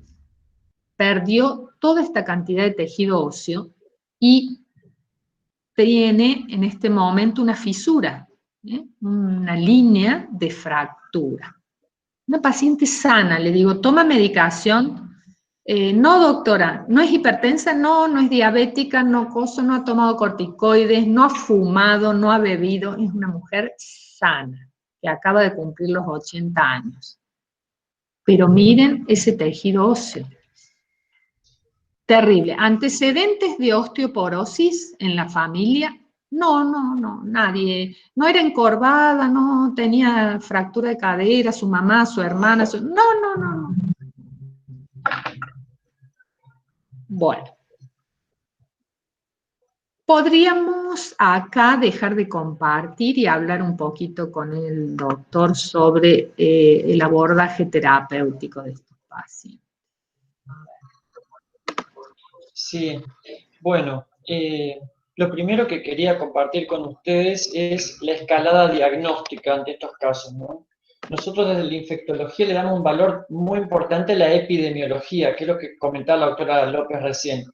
perdió toda esta cantidad de tejido óseo y tiene en este momento una fisura, una línea de fractura. Una paciente sana, le digo, ¿toma medicación? No, doctora, no es hipertensa, no es diabética, no ha tomado corticoides, no ha fumado, no ha bebido, es una mujer sana, que acaba de cumplir los 80 años. Pero miren ese tejido óseo. Terrible. ¿Antecedentes de osteoporosis en la familia? No, nadie. No era encorvada, no tenía fractura de cadera, su mamá, su hermana, no. Bueno. Podríamos acá dejar de compartir y hablar un poquito con el doctor sobre el abordaje terapéutico de estos pacientes. Sí, bueno, lo primero que quería compartir con ustedes es la escalada diagnóstica ante estos casos, ¿no? Nosotros desde la infectología le damos un valor muy importante a la epidemiología, que es lo que comentaba la doctora López recién.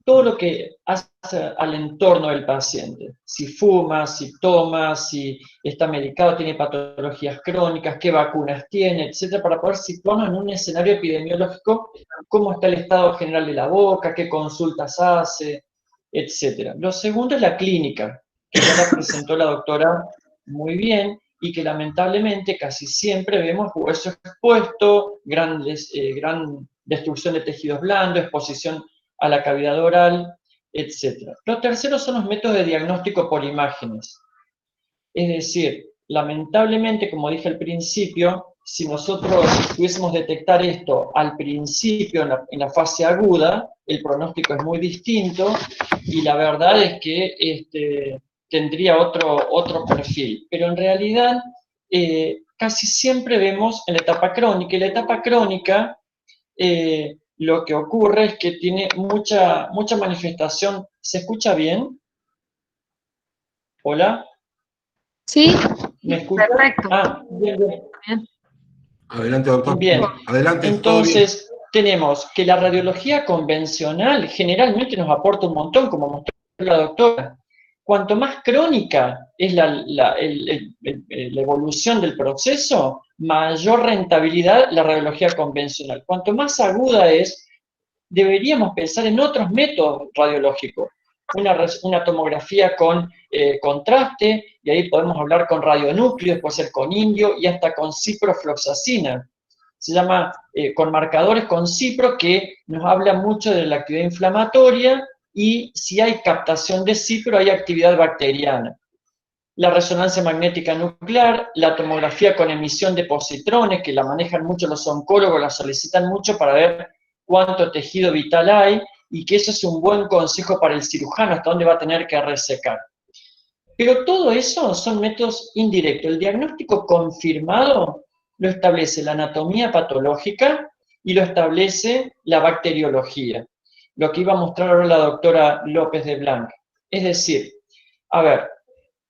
Todo lo que hace al entorno del paciente, si fuma, si toma, si está medicado, tiene patologías crónicas, qué vacunas tiene, etcétera, para poder situarnos en un escenario epidemiológico, cómo está el estado general de la boca, qué consultas hace, etcétera. Lo segundo es la clínica, que ya la presentó la doctora muy bien, y que lamentablemente casi siempre vemos hueso expuesto, gran destrucción de tejidos blandos, exposición a la cavidad oral, etc. Los terceros son los métodos de diagnóstico por imágenes. Es decir, lamentablemente, como dije al principio, si nosotros pudiésemos detectar esto al principio, en la fase aguda, el pronóstico es muy distinto y la verdad es que tendría otro perfil. Pero en realidad, casi siempre vemos en la etapa crónica. Y la etapa crónica, lo que ocurre es que tiene mucha manifestación. ¿Se escucha bien? ¿Hola? Sí, ¿Me escucha? perfecto. Ah, bien, bien. Bien. Adelante, doctor. Bien, Adelante, entonces tenemos que la radiología convencional generalmente nos aporta un montón, como mostró la doctora. Cuanto más crónica es la evolución del proceso, mayor rentabilidad la radiología convencional. Cuanto más aguda es, deberíamos pensar en otros métodos radiológicos. Una tomografía con contraste, y ahí podemos hablar con radionúcleos, puede ser con indio y hasta con ciprofloxacina. Se llama con marcadores con cipro, que nos habla mucho de la actividad inflamatoria y si hay captación de cipro hay actividad bacteriana. La resonancia magnética nuclear, la tomografía con emisión de positrones, que la manejan mucho los oncólogos, la solicitan mucho para ver cuánto tejido vital hay, y que eso es un buen consejo para el cirujano, hasta dónde va a tener que resecar. Pero todo eso son métodos indirectos. El diagnóstico confirmado lo establece la anatomía patológica y lo establece la bacteriología, lo que iba a mostrar ahora la doctora López de Blanc. Es decir, a ver,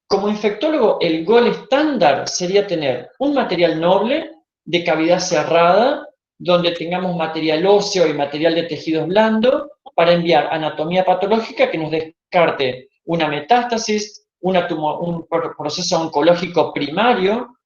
como infectólogo, el gol estándar sería tener un material noble de cavidad cerrada, donde tengamos material óseo y material de tejidos blandos, para enviar anatomía patológica que nos descarte una metástasis, un proceso oncológico primario,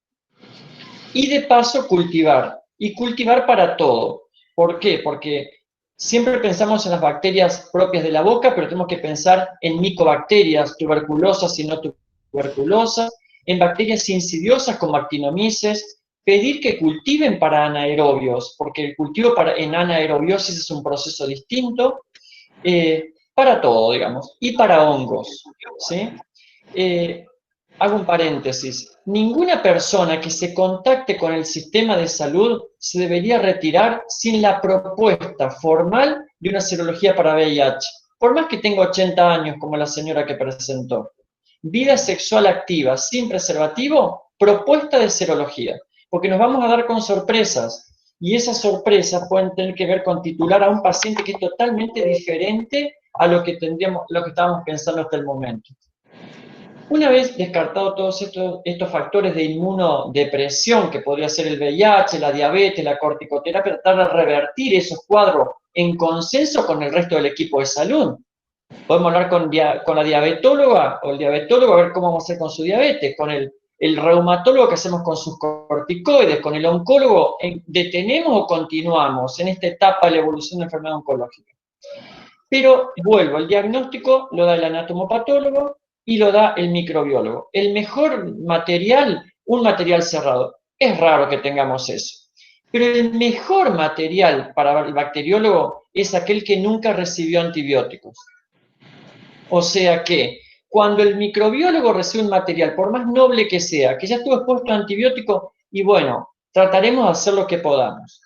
y de paso cultivar. Y cultivar para todo. ¿Por qué? Porque siempre pensamos en las bacterias propias de la boca, pero tenemos que pensar en micobacterias, tuberculosas y no tuberculosas, en bacterias insidiosas como actinomyces, pedir que cultiven para anaerobios, porque el cultivo en anaerobiosis es un proceso distinto, para todo, digamos, y para hongos, ¿sí? Hago un paréntesis. Ninguna persona que se contacte con el sistema de salud se debería retirar sin la propuesta formal de una serología para VIH, por más que tenga 80 años, como la señora que presentó. Vida sexual activa sin preservativo, propuesta de serología, porque nos vamos a dar con sorpresas, y esas sorpresas pueden tener que ver con titular a un paciente que es totalmente diferente a lo que estábamos pensando hasta el momento. Una vez descartados todos estos factores de inmunodepresión, que podría ser el VIH, la diabetes, la corticoterapia, tratar de revertir esos cuadros en consenso con el resto del equipo de salud. Podemos hablar con la diabetóloga o el diabetólogo a ver cómo vamos a hacer con su diabetes, con el reumatólogo que hacemos con sus corticoides, con el oncólogo, ¿detenemos o continuamos en esta etapa de la evolución de la enfermedad oncológica? Pero vuelvo, el diagnóstico lo da el anatomopatólogo y lo da el microbiólogo. El mejor material, un material cerrado. Es raro que tengamos eso. Pero el mejor material para el bacteriólogo es aquel que nunca recibió antibióticos. O sea que cuando el microbiólogo recibe un material, por más noble que sea, que ya estuvo expuesto a antibiótico, y bueno, trataremos de hacer lo que podamos.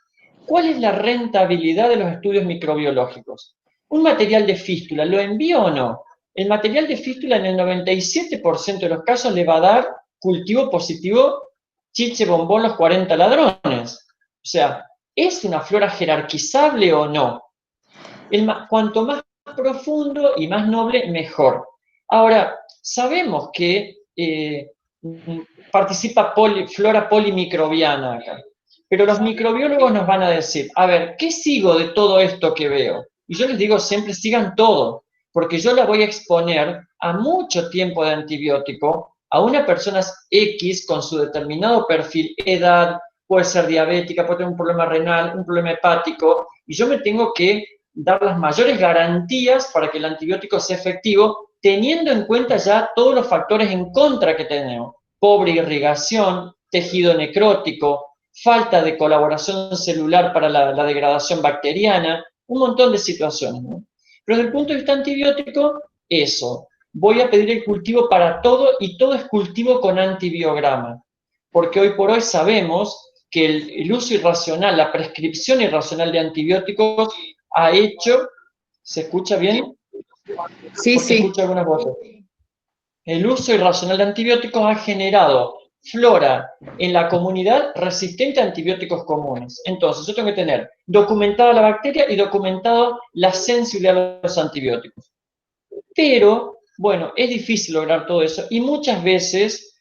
¿Cuál es la rentabilidad de los estudios microbiológicos? Un material de fístula, ¿lo envío o no? El material de fístula en el 97% de los casos le va a dar cultivo positivo chiche bombón los 40 ladrones. O sea, ¿es una flora jerarquizable o no? Cuanto más profundo y más noble, mejor. Ahora, sabemos que participa flora polimicrobiana acá, pero los microbiólogos nos van a decir, a ver, ¿qué sigo de todo esto que veo? Y yo les digo siempre, sigan todo, porque yo la voy a exponer a mucho tiempo de antibiótico a una persona X con su determinado perfil, edad, puede ser diabética, puede tener un problema renal, un problema hepático, y yo me tengo que dar las mayores garantías para que el antibiótico sea efectivo, teniendo en cuenta ya todos los factores en contra que tenemos. pobre irrigación, tejido necrótico, falta de colaboración celular para la degradación bacteriana, un montón de situaciones, ¿no? Pero desde el punto de vista antibiótico, eso. Voy a pedir el cultivo para todo y todo es cultivo con antibiograma. Porque hoy por hoy sabemos que el uso irracional, la prescripción irracional de antibióticos ha hecho... ¿Se escucha bien? Sí, Porque sí. escucho algunas voces. El uso irracional de antibióticos ha generado flora en la comunidad resistente a antibióticos comunes. Entonces, yo tengo que tener documentada la bacteria y documentado la sensibilidad a los antibióticos. Pero, bueno, es difícil lograr todo eso y muchas veces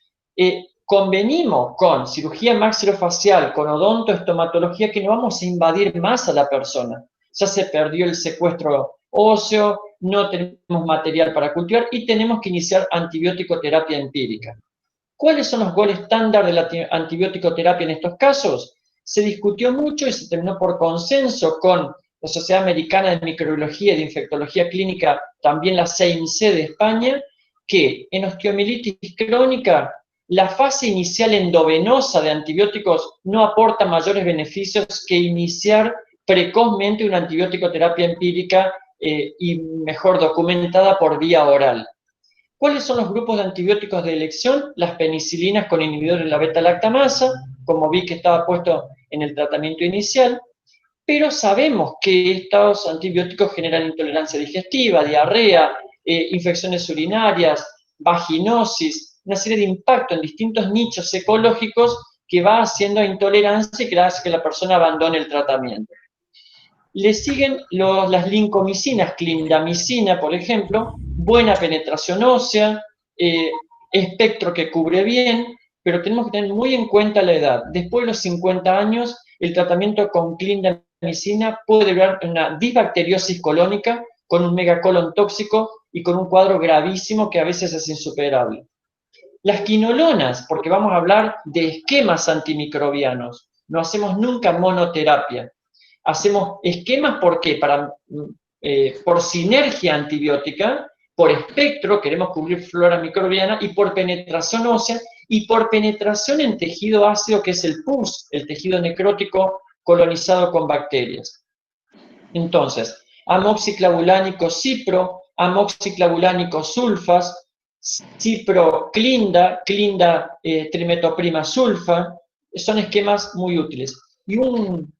convenimos con cirugía maxilofacial, con odontoestomatología, que no vamos a invadir más a la persona. Ya se perdió el secuestro óseo, no tenemos material para cultivar y tenemos que iniciar antibiótico-terapia empírica. ¿Cuáles son los goles estándar de la antibiótico-terapia en estos casos? Se discutió mucho y se terminó por consenso con la Sociedad Americana de Microbiología y de Infectología Clínica, también la CIMC de España, que en osteomielitis crónica la fase inicial endovenosa de antibióticos no aporta mayores beneficios que iniciar precozmente una antibiótico-terapia empírica y mejor documentada por vía oral. ¿Cuáles son los grupos de antibióticos de elección? Las penicilinas con inhibidores de la beta-lactamasa, como vi que estaba puesto en el tratamiento inicial, pero sabemos que estos antibióticos generan intolerancia digestiva, diarrea, infecciones urinarias, vaginosis, una serie de impactos en distintos nichos ecológicos que va haciendo intolerancia y que hace que la persona abandone el tratamiento. Le siguen las lincomicinas, clindamicina, por ejemplo, buena penetración ósea, espectro que cubre bien, pero tenemos que tener muy en cuenta la edad. Después de los 50 años, el tratamiento con clindamicina puede durar una disbacteriosis colónica con un megacolon tóxico y con un cuadro gravísimo que a veces es insuperable. Las quinolonas, porque vamos a hablar de esquemas antimicrobianos, no hacemos nunca monoterapia. Hacemos esquemas, ¿por qué? Por sinergia antibiótica, por espectro, queremos cubrir flora microbiana, y por penetración ósea, y por penetración en tejido ácido, que es el pus, el tejido necrótico colonizado con bacterias. Entonces, amoxiclavulánico cipro, amoxiclavulánico sulfas, cipro clinda, trimetoprima sulfa, son esquemas muy útiles. Y un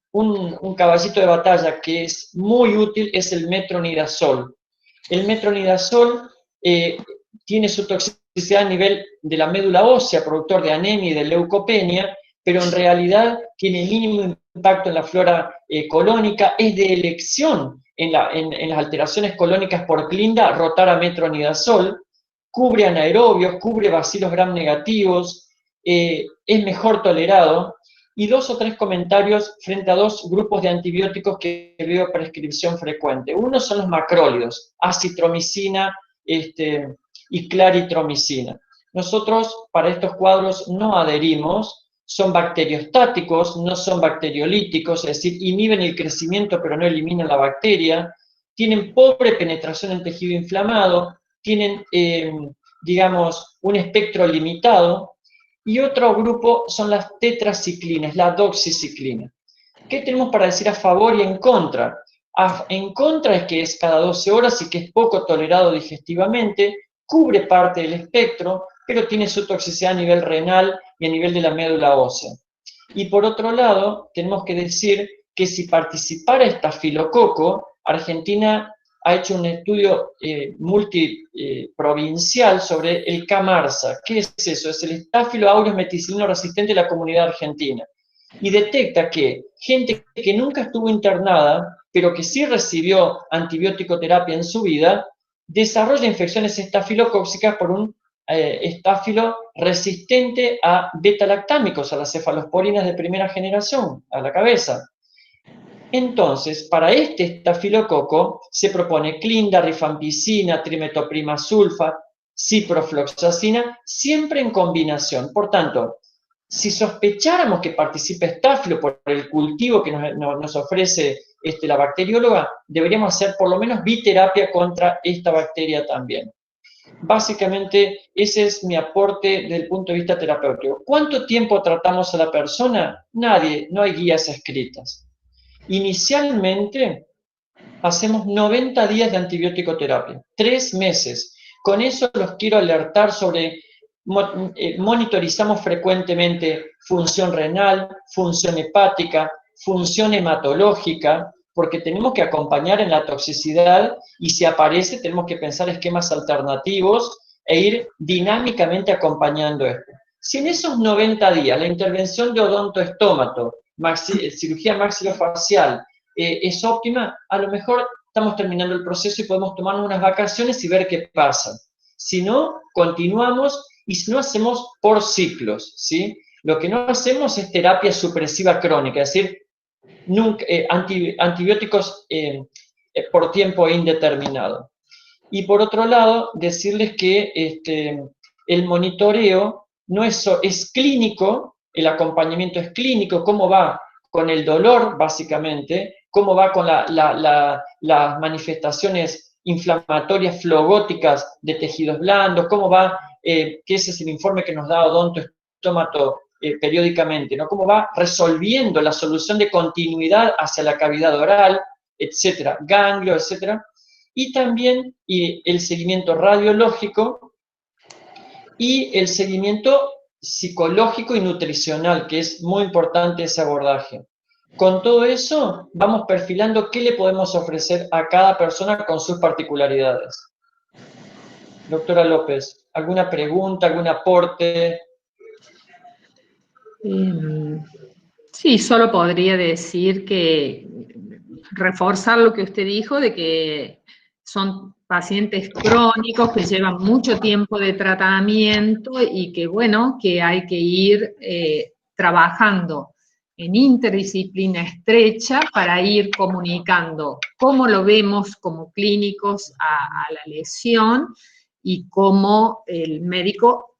caballito de batalla que es muy útil es el metronidazol. El metronidazol tiene su toxicidad a nivel de la médula ósea, productor de anemia y de leucopenia, pero en realidad tiene mínimo impacto en la flora colónica, es de elección en las alteraciones colónicas por clinda rotar a metronidazol, cubre anaerobios, cubre bacilos gram negativos, es mejor tolerado. Y 2 o 3 comentarios frente a 2 grupos de antibióticos que veo prescripción frecuente. Uno son los macrólidos, acitromicina y claritromicina. Nosotros para estos cuadros no adherimos, son bacteriostáticos, no son bacteriolíticos, es decir, inhiben el crecimiento pero no eliminan la bacteria, tienen pobre penetración en tejido inflamado, tienen, digamos, un espectro limitado. Y otro grupo son las tetraciclinas, la doxiciclina. ¿Qué tenemos para decir a favor y en contra? En contra es que es cada 12 horas y que es poco tolerado digestivamente, cubre parte del espectro, pero tiene su toxicidad a nivel renal y a nivel de la médula ósea. Y por otro lado, tenemos que decir que si participara estafilococo, Argentina ha hecho un estudio multiprovincial sobre el Camarsa. ¿Qué es eso? Es el Staphylo aureus meticilino resistente de la comunidad argentina. Y detecta que gente que nunca estuvo internada, pero que sí recibió antibiótico-terapia en su vida, desarrolla infecciones estafilocóxicas por un estáfilo resistente a beta-lactámicos, a las cefalosporinas de primera generación, a la cabeza. Entonces, para este estafilococo se propone clinda, rifampicina, trimetoprima sulfa, ciprofloxacina, siempre en combinación. Por tanto, si sospecháramos que participa estáfilo por el cultivo que nos ofrece la bacterióloga, deberíamos hacer por lo menos biterapia contra esta bacteria también. Básicamente, ese es mi aporte desde el punto de vista terapéutico. ¿Cuánto tiempo tratamos a la persona? Nadie, no hay guías escritas. Inicialmente, hacemos 90 días de antibiótico terapia, 3 meses. Con eso los quiero alertar sobre, monitorizamos frecuentemente función renal, función hepática, función hematológica, porque tenemos que acompañar en la toxicidad y si aparece tenemos que pensar esquemas alternativos e ir dinámicamente acompañando esto. Si en esos 90 días la intervención de odontoestómato, cirugía maxilofacial, es óptima, a lo mejor estamos terminando el proceso y podemos tomarnos unas vacaciones y ver qué pasa. Si no, continuamos y si no, hacemos por ciclos, ¿sí? Lo que no hacemos es terapia supresiva crónica, es decir, nunca, antibióticos por tiempo indeterminado. Y por otro lado, decirles que el monitoreo no es clínico, el acompañamiento es clínico, cómo va con el dolor, básicamente, cómo va con las manifestaciones inflamatorias flogóticas de tejidos blandos, cómo va, que ese es el informe que nos da odontoestómato periódicamente, ¿no? Cómo va resolviendo la solución de continuidad hacia la cavidad oral, etcétera, ganglio, etcétera, y también el seguimiento radiológico y el seguimiento psicológico y nutricional, que es muy importante ese abordaje. Con todo eso, vamos perfilando qué le podemos ofrecer a cada persona con sus particularidades. Doctora López, ¿alguna pregunta, algún aporte? Sí, solo podría decir que reforzar lo que usted dijo, de que son pacientes crónicos que llevan mucho tiempo de tratamiento y que, bueno, que hay que ir trabajando en interdisciplina estrecha para ir comunicando cómo lo vemos como clínicos a la lesión y cómo el médico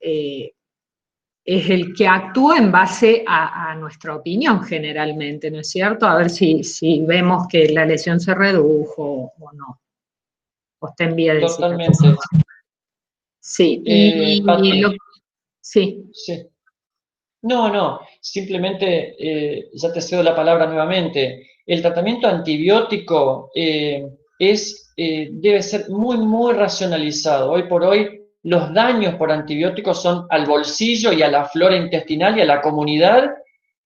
es el que actúa en base a nuestra opinión generalmente, ¿no es cierto? A ver si vemos que la lesión se redujo o no, o está en vía de Totalmente. Sí, sí. Sí. No, simplemente ya te cedo la palabra nuevamente. El tratamiento antibiótico debe ser muy, muy racionalizado. Hoy por hoy, los daños por antibióticos son al bolsillo y a la flora intestinal y a la comunidad.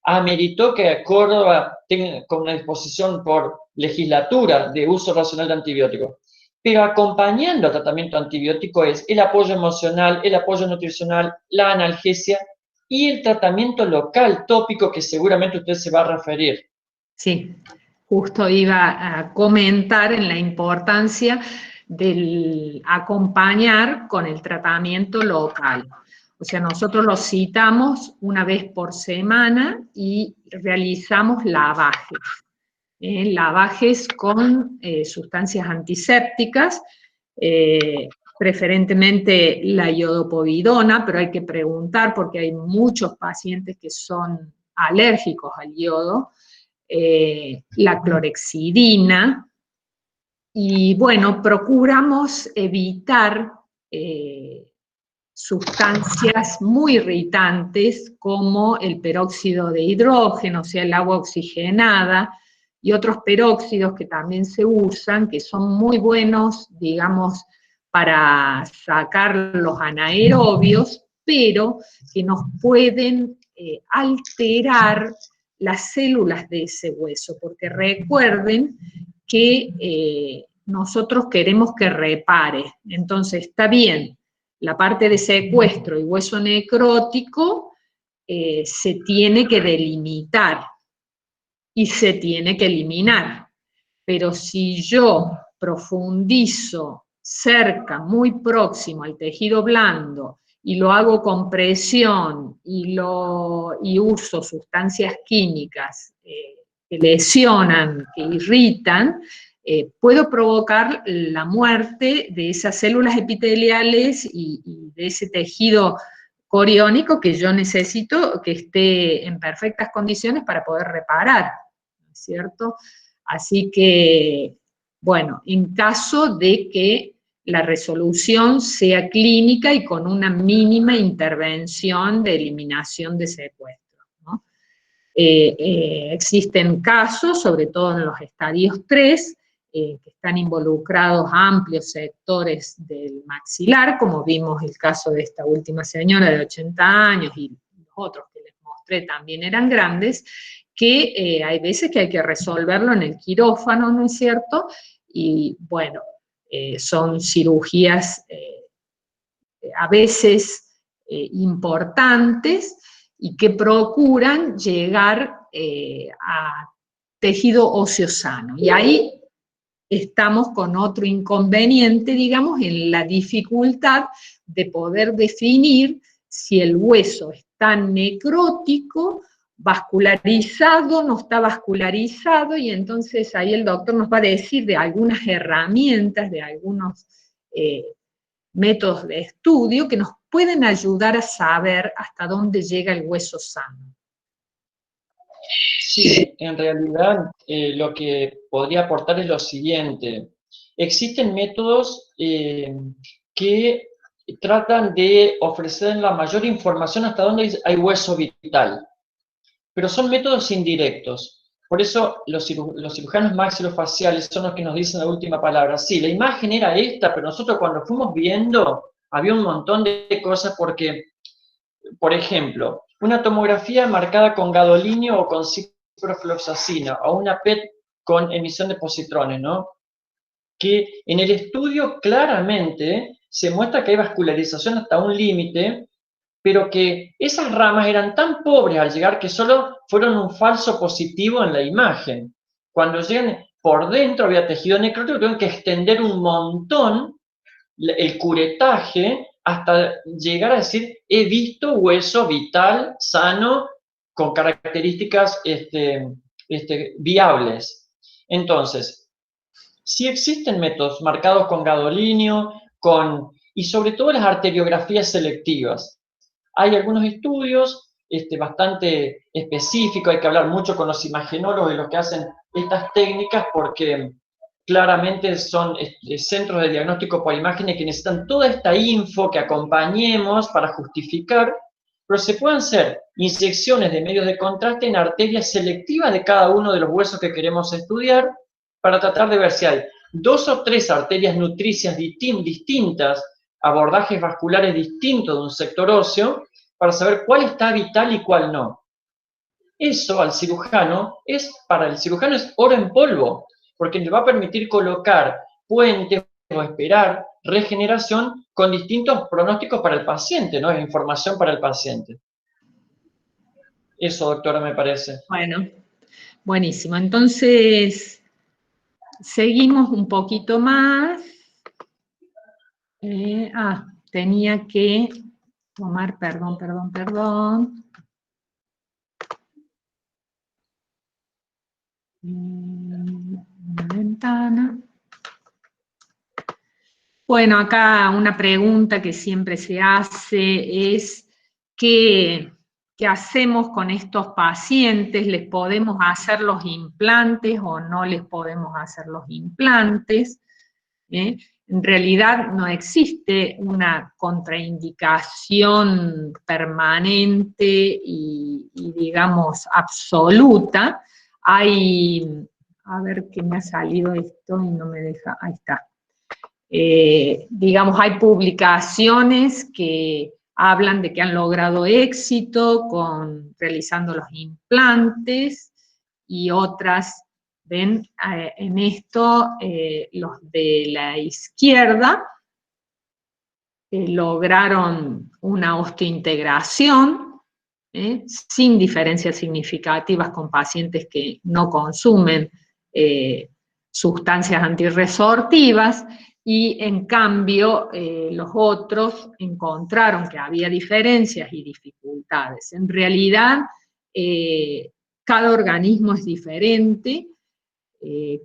Ameritó que Córdoba tenga con una disposición por legislatura de uso racional de antibióticos. Pero acompañando al tratamiento antibiótico es el apoyo emocional, el apoyo nutricional, la analgesia y el tratamiento local, tópico, que seguramente usted se va a referir. Sí, justo iba a comentar en la importancia del acompañar con el tratamiento local. O sea, nosotros lo citamos una vez por semana y realizamos lavajes. Lavajes con sustancias antisépticas, preferentemente la iodopovidona, pero hay que preguntar porque hay muchos pacientes que son alérgicos al yodo, la clorexidina, y bueno, procuramos evitar sustancias muy irritantes como el peróxido de hidrógeno, o sea, el agua oxigenada, y otros peróxidos que también se usan, que son muy buenos, digamos, para sacar los anaerobios, pero que nos pueden alterar las células de ese hueso, porque recuerden que nosotros queremos que repare. Entonces, está bien, la parte de secuestro y hueso necrótico se tiene que delimitar y se tiene que eliminar. Pero si yo profundizo cerca, muy próximo al tejido blando, y lo hago con presión y uso sustancias químicas que lesionan, que irritan, puedo provocar la muerte de esas células epiteliales y de ese tejido coriónico que yo necesito que esté en perfectas condiciones para poder reparar, ¿no es cierto? Así que, bueno, en caso de que la resolución sea clínica y con una mínima intervención de eliminación de secuestros, ¿no? Existen casos, sobre todo en los estadios 3, que están involucrados amplios sectores del maxilar, como vimos el caso de esta última señora de 80 años y los otros que les mostré también eran grandes, que hay veces que hay que resolverlo en el quirófano, ¿no es cierto? Y bueno, son cirugías a veces importantes y que procuran llegar a tejido óseo sano. Y ahí estamos con otro inconveniente, digamos, en la dificultad de poder definir si el hueso está necrótico, vascularizado, no está vascularizado, y entonces ahí el doctor nos va a decir de algunas herramientas, de algunos métodos de estudio que nos pueden ayudar a saber hasta dónde llega el hueso sano. Sí, en realidad lo que podría aportar es lo siguiente. Existen métodos que tratan de ofrecer la mayor información hasta dónde hay hueso vital, pero son métodos indirectos. Por eso los cirujanos maxilofaciales son los que nos dicen la última palabra. Sí, la imagen era esta, pero nosotros cuando fuimos viendo había un montón de cosas porque, por ejemplo, una tomografía marcada con gadolinio o con ciprofloxacina, o una PET con emisión de positrones, ¿no? Que en el estudio claramente se muestra que hay vascularización hasta un límite, pero que esas ramas eran tan pobres al llegar que solo fueron un falso positivo en la imagen. Cuando llegan por dentro había tejido necrótico, tuvieron que extender un montón el curetaje hasta llegar a decir, he visto hueso vital, sano, con características viables. Entonces, sí existen métodos marcados con gadolinio, y sobre todo las arteriografías selectivas. Hay algunos estudios bastante específicos, hay que hablar mucho con los imagenólogos de los que hacen estas técnicas porque claramente son centros de diagnóstico por imágenes que necesitan toda esta info que acompañemos para justificar, pero se pueden hacer inyecciones de medios de contraste en arterias selectivas de cada uno de los huesos que queremos estudiar para tratar de ver si hay 2 o 3 arterias nutricias distintas, abordajes vasculares distintos de un sector óseo, para saber cuál está vital y cuál no. Eso al cirujano para el cirujano es oro en polvo, porque le va a permitir colocar puentes o esperar regeneración con distintos pronósticos para el paciente, ¿no? Es información para el paciente. Eso, doctora, me parece. Bueno, buenísimo. Entonces, seguimos un poquito más. Tenía que tomar, perdón. Una ventana. Bueno, acá una pregunta que siempre se hace es ¿qué hacemos con estos pacientes? ¿Les podemos hacer los implantes o no les podemos hacer los implantes? En realidad no existe una contraindicación permanente y digamos, absoluta. Hay, a ver que me ha salido esto y no me deja, ahí está. Digamos, hay publicaciones que hablan de que han logrado éxito realizando los implantes y otras, ven, en esto los de la izquierda lograron una osteointegración sin diferencias significativas con pacientes que no consumen sustancias antirresortivas, y en cambio los otros encontraron que había diferencias y dificultades. En realidad, cada organismo es diferente,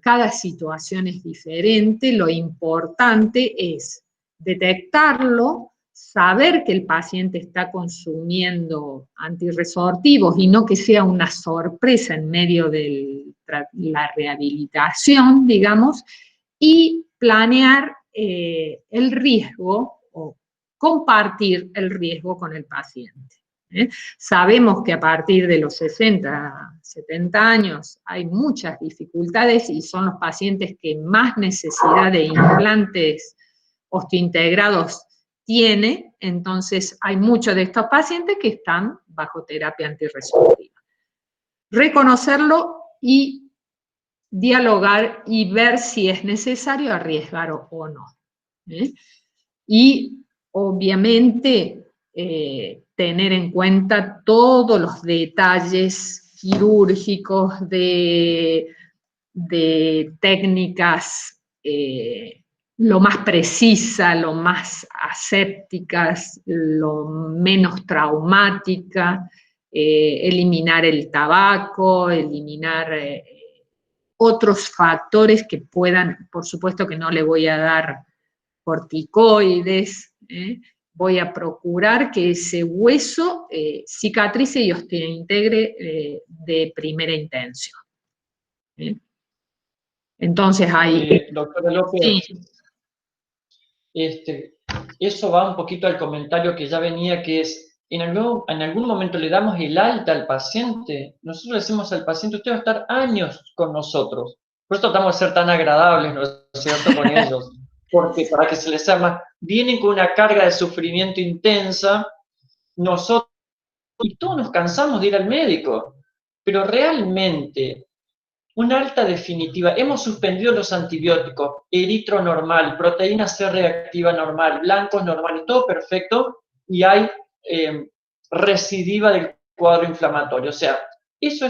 cada situación es diferente, lo importante es detectarlo, saber que el paciente está consumiendo antirresortivos y no que sea una sorpresa en medio de la rehabilitación, digamos, y planear el riesgo o compartir el riesgo con el paciente. Sabemos que a partir de los 60, 70 años hay muchas dificultades y son los pacientes que más necesidad de implantes osteointegrados tiene, entonces hay muchos de estos pacientes que están bajo terapia antirresortiva. Reconocerlo y dialogar y ver si es necesario arriesgar o no. Y obviamente tener en cuenta todos los detalles quirúrgicos de técnicas lo más precisas, lo más asépticas, lo menos traumáticas, eliminar el tabaco, eliminar otros factores que puedan, por supuesto que no le voy a dar corticoides, voy a procurar que ese hueso cicatrice y osteointegre de primera intención. Entonces hay... Doctora López, sí. Eso va un poquito al comentario que ya venía, que es, en algún momento le damos el alta al paciente, nosotros le decimos al paciente, usted va a estar años con nosotros, por eso tratamos de ser tan agradables, ¿no es cierto?, con ellos, porque para que se les sea más, vienen con una carga de sufrimiento intensa, nosotros, y todos nos cansamos de ir al médico, pero realmente, una alta definitiva, hemos suspendido los antibióticos, eritro normal, proteína C reactiva normal, blancos normales, todo perfecto, y hay recidiva del cuadro inflamatorio. O sea, eso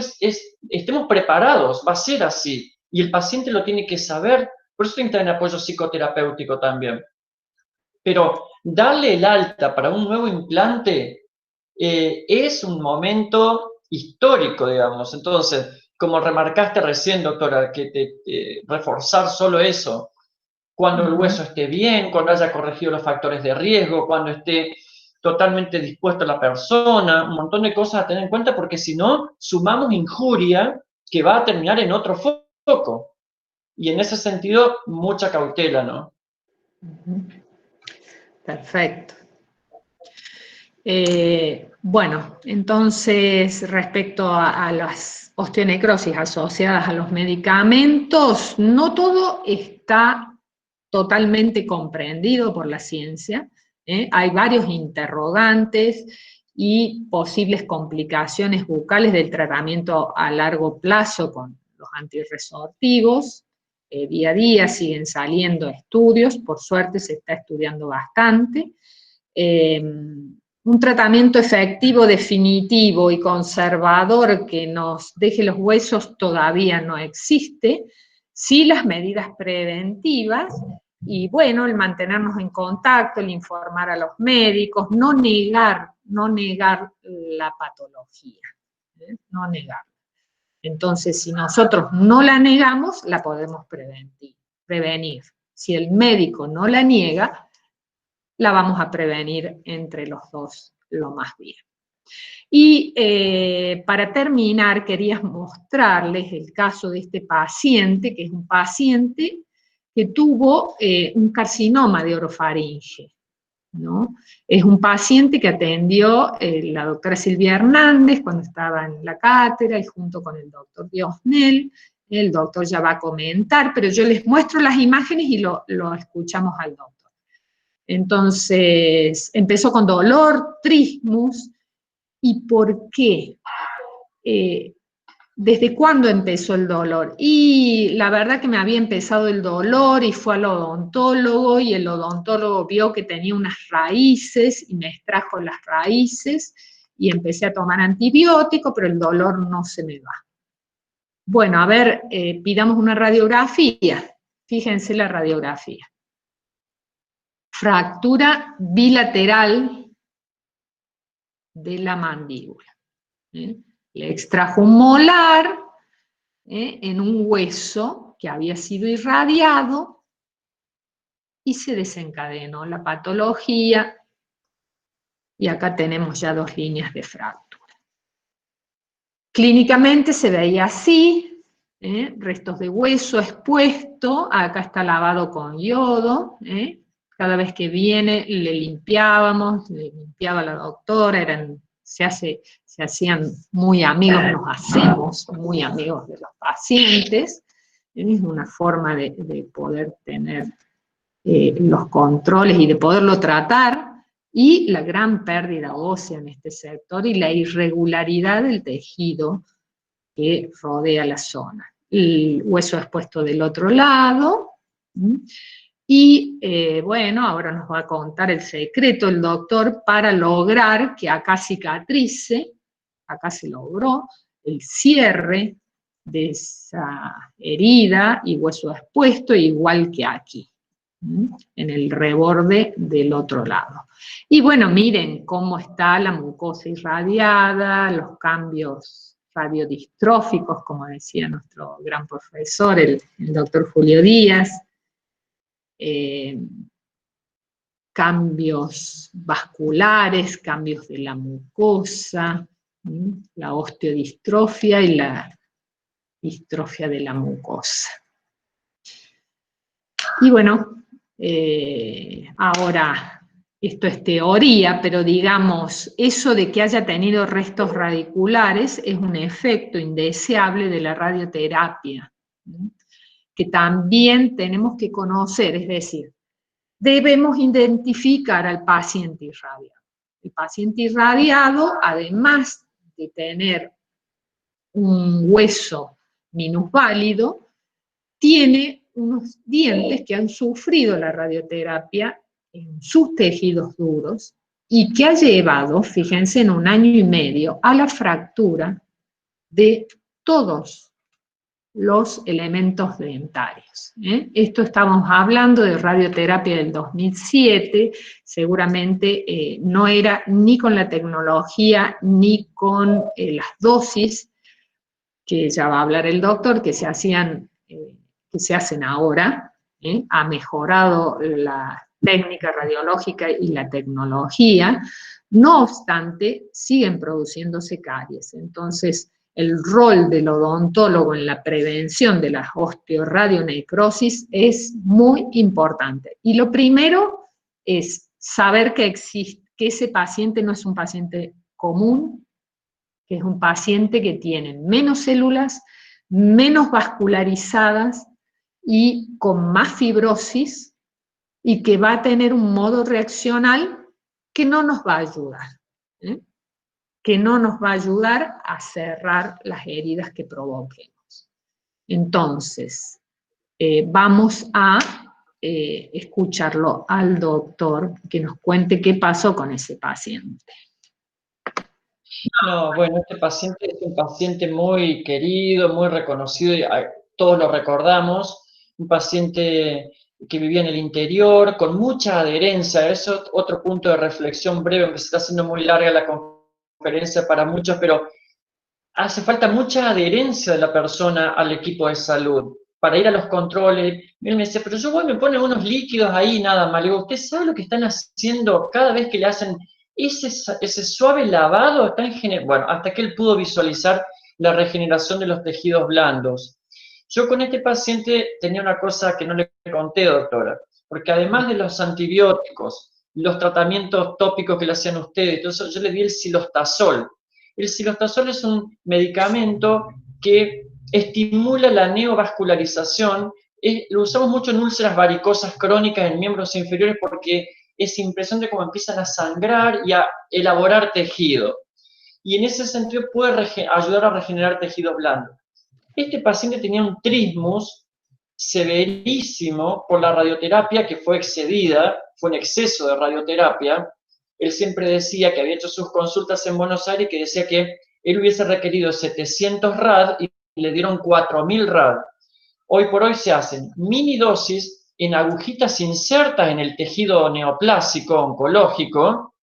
estemos preparados, va a ser así, y el paciente lo tiene que saber, por eso entra en apoyo psicoterapéutico también. Pero darle el alta para un nuevo implante es un momento histórico, digamos. Entonces, como remarcaste recién, doctora, que reforzar solo eso, cuando el hueso esté bien, cuando haya corregido los factores de riesgo, cuando esté totalmente dispuesto la persona, un montón de cosas a tener en cuenta, porque si no, sumamos injuria que va a terminar en otro foco. Y en ese sentido, mucha cautela, ¿no? Perfecto. Bueno, entonces, respecto a las osteonecrosis asociadas a los medicamentos, no todo está totalmente comprendido por la ciencia. Hay varios interrogantes y posibles complicaciones bucales del tratamiento a largo plazo con los antirresortivos. Día a día siguen saliendo estudios, por suerte se está estudiando bastante. Un tratamiento efectivo, definitivo y conservador que nos deje los huesos todavía no existe. Sí, las medidas preventivas y, bueno, el mantenernos en contacto, el informar a los médicos, no negar la patología, no negar. Entonces, si nosotros no la negamos, la podemos prevenir. Si el médico no la niega, la vamos a prevenir entre los dos lo más bien. Y para terminar, quería mostrarles el caso de este paciente, que es un paciente que tuvo un carcinoma de orofaringe, ¿no? Es un paciente que atendió la doctora Silvia Hernández cuando estaba en la cátedra y junto con el doctor Diosnel. El doctor ya va a comentar, pero yo les muestro las imágenes y lo escuchamos al doctor. Entonces, empezó con dolor, trismus. ¿Y por qué? ¿Desde cuándo empezó el dolor? Y la verdad que me había empezado el dolor y fue al odontólogo y el odontólogo vio que tenía unas raíces y me extrajo las raíces y empecé a tomar antibiótico, pero el dolor no se me va. Bueno, a ver, pidamos una radiografía. Fíjense la radiografía. Fractura bilateral de la mandíbula. Le extrajo un molar en un hueso que había sido irradiado y se desencadenó la patología y acá tenemos ya 2 líneas de fractura. Clínicamente se veía así, restos de hueso expuesto, acá está lavado con yodo, cada vez que viene le limpiábamos, le limpiaba la doctora, se hacían muy amigos, nos hacemos muy amigos de los pacientes, es una forma de poder tener los controles y de poderlo tratar, y la gran pérdida ósea en este sector y la irregularidad del tejido que rodea la zona. El hueso expuesto del otro lado, y bueno, ahora nos va a contar el secreto el doctor para lograr que acá cicatrice, acá se logró el cierre de esa herida y hueso expuesto, igual que aquí, en el reborde del otro lado. Y bueno, miren cómo está la mucosa irradiada, los cambios radiodistróficos, como decía nuestro gran profesor, el doctor Julio Díaz, cambios vasculares, cambios de la mucosa, la osteodistrofia y la distrofia de la mucosa. Y bueno, ahora, esto es teoría, pero digamos, eso de que haya tenido restos radiculares es un efecto indeseable de la radioterapia, que también tenemos que conocer, es decir, debemos identificar al paciente irradiado. El paciente irradiado, además de tener un hueso minusválido, tiene unos dientes que han sufrido la radioterapia en sus tejidos duros y que ha llevado, fíjense, en 1 año y medio a la fractura de todos los elementos dentarios. Esto estamos hablando de radioterapia del 2007, seguramente no era ni con la tecnología ni con las dosis, que ya va a hablar el doctor, que se hacen ahora, ha mejorado la técnica radiológica y la tecnología, no obstante, siguen produciéndose caries. Entonces, el rol del odontólogo en la prevención de la osteoradionecrosis es muy importante. Y lo primero es saber que ese paciente no es un paciente común, que es un paciente que tiene menos células, menos vascularizadas y con más fibrosis, y que va a tener un modo reaccional que no nos va a ayudar, que no nos va a ayudar a cerrar las heridas que provoquemos. Entonces, vamos a escucharlo al doctor que nos cuente qué pasó con ese paciente. No, bueno, este paciente es un paciente muy querido, muy reconocido, y todos lo recordamos, un paciente que vivía en el interior, con mucha adherencia. Eso es otro punto de reflexión breve, aunque se está haciendo muy larga la conferencia para muchos, pero hace falta mucha adherencia de la persona al equipo de salud para ir a los controles. Él me dice, pero yo voy, me ponen unos líquidos ahí, nada más. Le digo, ¿usted sabe lo que están haciendo cada vez que le hacen ese suave lavado? Bueno, hasta que él pudo visualizar la regeneración de los tejidos blandos. Yo con este paciente tenía una cosa que no le conté, doctora, porque además de los antibióticos, los tratamientos tópicos que le hacían ustedes, entonces yo le di el cilostazol. El cilostazol es un medicamento que estimula la neovascularización. Lo usamos mucho en úlceras varicosas crónicas en miembros inferiores porque es impresionante cómo empiezan a sangrar y a elaborar tejido. Y en ese sentido puede ayudar a regenerar tejido blando. Este paciente tenía un trismus severísimo por la radioterapia que fue excedida, fue un exceso de radioterapia. Él siempre decía que había hecho sus consultas en Buenos Aires y que decía que él hubiese requerido 700 rad y le dieron 4000 rad. Hoy por hoy se hacen mini dosis en agujitas insertas en el tejido neoplásico oncológico,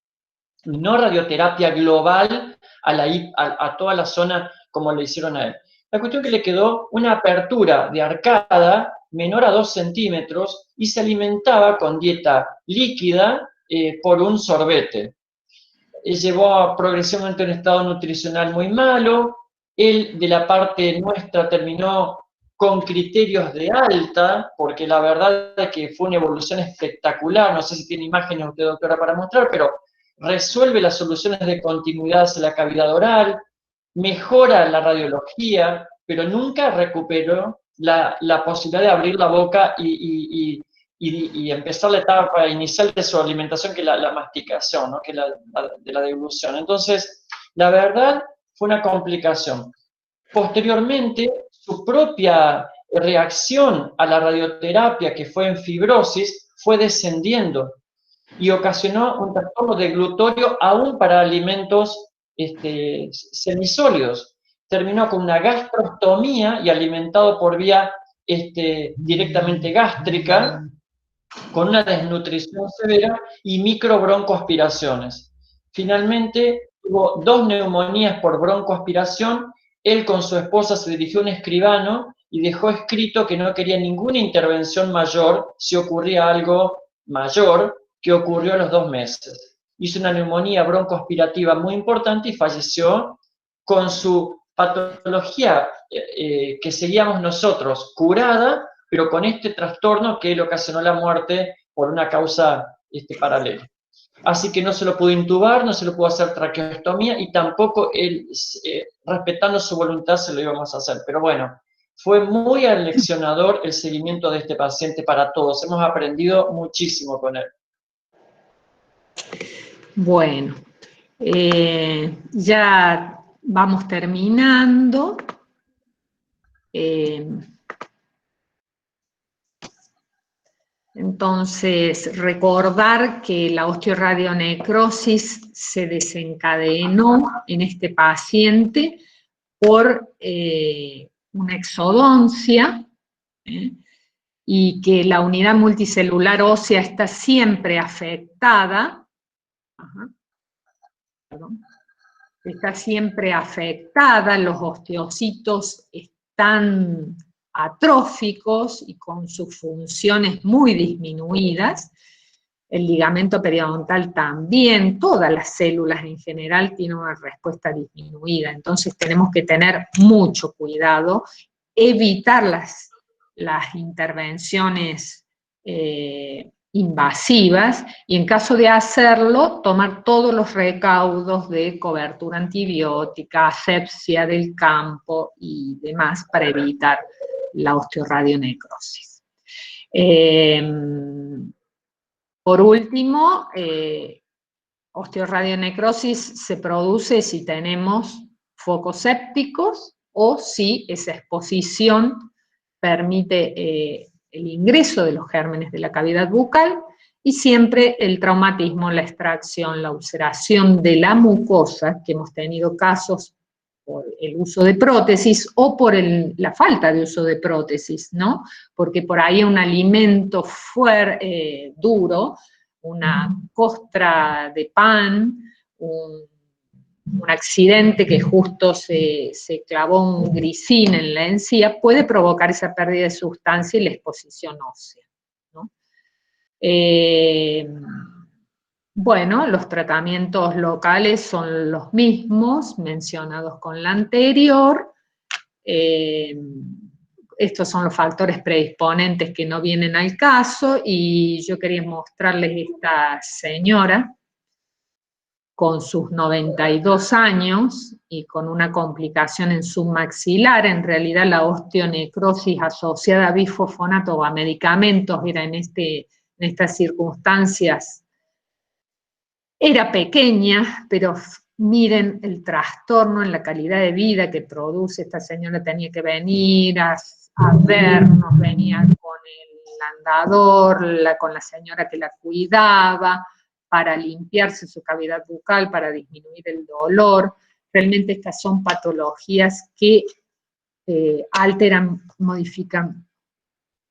no radioterapia global a toda la zona como le hicieron a él. La cuestión que le quedó una apertura de arcada menor a 2 centímetros y se alimentaba con dieta líquida por un sorbete. Llevó progresivamente a un estado nutricional muy malo. Él, de la parte nuestra, terminó con criterios de alta, porque la verdad es que fue una evolución espectacular, no sé si tiene imágenes usted, doctora, para mostrar, pero resuelve las soluciones de continuidad hacia la cavidad oral, mejora la radiología, pero nunca recuperó la posibilidad de abrir la boca y empezar la etapa inicial de su alimentación, que es la masticación, ¿no? Que es de la deglución. Entonces, la verdad, fue una complicación. Posteriormente, su propia reacción a la radioterapia, que fue en fibrosis, fue descendiendo y ocasionó un trastorno deglutorio aún para alimentos semisólidos. Terminó con una gastrostomía y alimentado por vía directamente gástrica, con una desnutrición severa y microbroncoaspiraciones. Finalmente, tuvo 2 neumonías por broncoaspiración. Él con su esposa se dirigió a un escribano y dejó escrito que no quería ninguna intervención mayor si ocurría algo mayor, que ocurrió a los 2 meses. Hizo una neumonía broncoaspirativa muy importante y falleció con su patología que seguíamos nosotros curada, pero con este trastorno que le ocasionó la muerte por una causa paralela. Así que no se lo pudo intubar, no se lo pudo hacer traqueostomía y tampoco él, respetando su voluntad, se lo íbamos a hacer. Pero bueno, fue muy aleccionador el seguimiento de este paciente para todos. Hemos aprendido muchísimo con él. Bueno, ya vamos terminando. Entonces, recordar que la osteoradionecrosis se desencadenó en este paciente por una exodoncia, y que la unidad multicelular ósea está siempre afectada. Está siempre afectada, los osteocitos están atróficos y con sus funciones muy disminuidas. El ligamento periodontal también, todas las células en general tienen una respuesta disminuida. Entonces tenemos que tener mucho cuidado, evitar las intervenciones invasivas, y en caso de hacerlo, tomar todos los recaudos de cobertura antibiótica, asepsia del campo y demás para evitar la osteoradionecrosis. Por último, osteoradionecrosis se produce si tenemos focos sépticos o si esa exposición permite el ingreso de los gérmenes de la cavidad bucal, y siempre el traumatismo, la extracción, la ulceración de la mucosa, que hemos tenido casos por el uso de prótesis o por la falta de uso de prótesis, ¿no? Porque por ahí un alimento duro, una costra de pan, un accidente que justo se clavó un grisín en la encía, puede provocar esa pérdida de sustancia y la exposición ósea, ¿no? Bueno, los tratamientos locales son los mismos mencionados con la anterior. Estos son los factores predisponentes que no vienen al caso, y yo quería mostrarles esta señora con sus 92 años y con una complicación en su maxilar. En realidad la osteonecrosis asociada a bifosfonato o a medicamentos era en estas circunstancias, era pequeña, pero miren el trastorno en la calidad de vida que produce. Esta señora tenía que venir a vernos, venía con el andador, con la señora que la cuidaba, para limpiarse su cavidad bucal, para disminuir el dolor. Realmente estas son patologías que alteran, modifican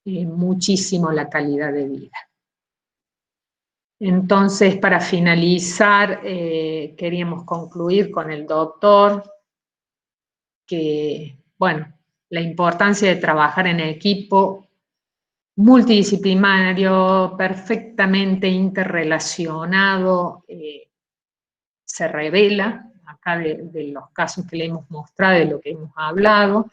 muchísimo la calidad de vida. Entonces, para finalizar, queríamos concluir con el doctor que, bueno, la importancia de trabajar en equipo multidisciplinario, perfectamente interrelacionado, se revela acá de los casos que le hemos mostrado, de lo que hemos hablado.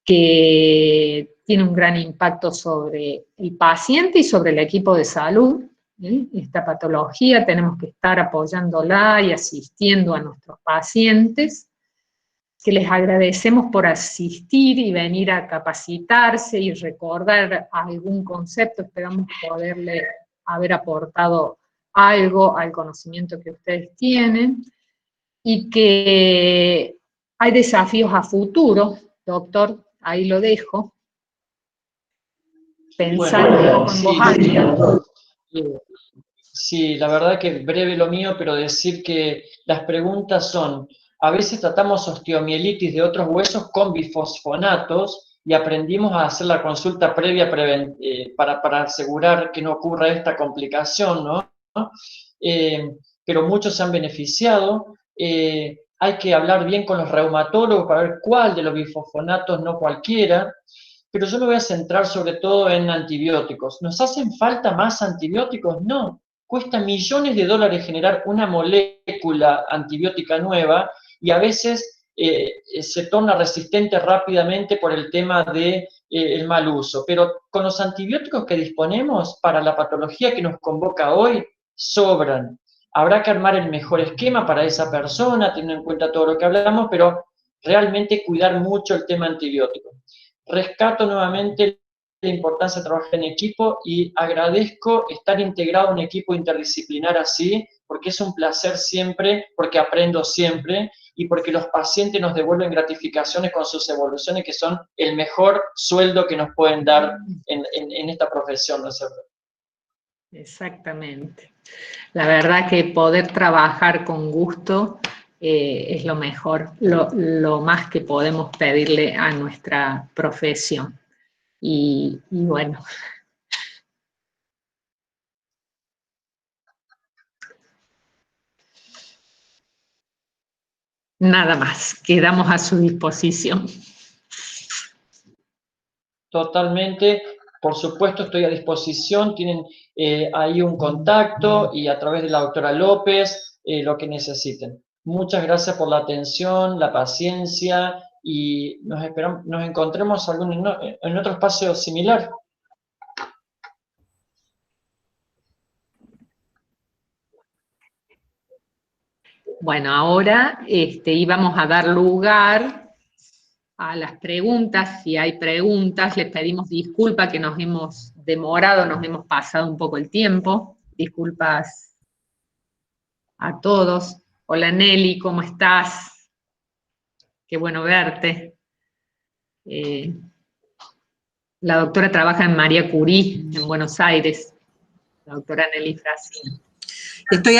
que tiene un gran impacto sobre el paciente y sobre el equipo de salud. Esta patología tenemos que estar apoyándola y asistiendo a nuestros pacientes, que les agradecemos por asistir y venir a capacitarse y recordar algún concepto. Esperamos poderle haber aportado algo al conocimiento que ustedes tienen, y que hay desafíos a futuro, doctor, ahí lo dejo. Pensar un poco en voz alta. Sí, la verdad que breve lo mío, pero decir que las preguntas son, a veces tratamos osteomielitis de otros huesos con bifosfonatos y aprendimos a hacer la consulta previa para asegurar que no ocurra esta complicación, ¿no? Pero muchos se han beneficiado. Hay que hablar bien con los reumatólogos para ver cuál de los bifosfonatos, no cualquiera. Pero yo me voy a centrar sobre todo en antibióticos. ¿Nos hacen falta más antibióticos? No. Cuesta millones de dólares generar una molécula antibiótica nueva y a veces se torna resistente rápidamente por el tema del mal uso. Pero con los antibióticos que disponemos para la patología que nos convoca hoy, sobran. Habrá que armar el mejor esquema para esa persona, teniendo en cuenta todo lo que hablamos, pero realmente cuidar mucho el tema antibiótico. Rescato nuevamente la importancia de trabajar en equipo y agradezco estar integrado en un equipo interdisciplinar así, porque es un placer siempre, porque aprendo siempre y porque los pacientes nos devuelven gratificaciones con sus evoluciones, que son el mejor sueldo que nos pueden dar en esta profesión, ¿no es cierto? Exactamente. La verdad que poder trabajar con gusto es lo mejor, lo más que podemos pedirle a nuestra profesión. Y bueno. Nada más, quedamos a su disposición. Totalmente, por supuesto estoy a disposición, tienen ahí un contacto y a través de la doctora López, lo que necesiten. Muchas gracias por la atención, la paciencia y nos encontremos en otro espacio similar. Bueno, ahora íbamos a dar lugar a las preguntas. Si hay preguntas, les pedimos disculpas que nos hemos demorado, nos hemos pasado un poco el tiempo. Disculpas a todos. Hola Nelly, ¿cómo estás? Qué bueno verte. La doctora trabaja en María Curie, en Buenos Aires, la doctora Nelly Frasino. Estoy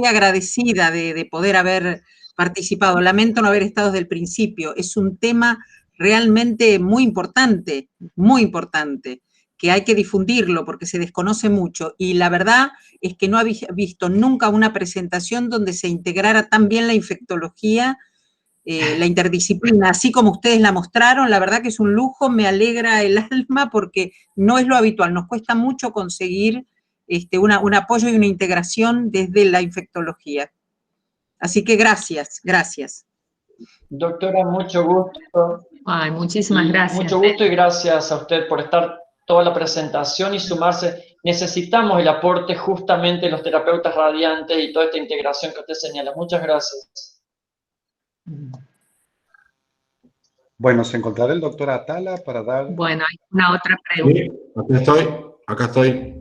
agradecida de poder haber participado. Lamento no haber estado desde el principio. Es un tema realmente muy importante, que hay que difundirlo porque se desconoce mucho. Y la verdad es que no había visto nunca una presentación donde se integrara tan bien la infectología, la interdisciplina, así como ustedes la mostraron. La verdad que es un lujo, me alegra el alma porque no es lo habitual. Nos cuesta mucho conseguir un apoyo y una integración desde la infectología. Así que gracias. Doctora, mucho gusto. Ay, muchísimas gracias. Mucho gusto y gracias a usted por estar toda la presentación y sumarse. Necesitamos el aporte justamente de los terapeutas radiantes y toda esta integración que usted señala. Muchas gracias. Bueno, se encontrará el doctor Atala para dar... Bueno, hay una otra pregunta. Sí, acá estoy.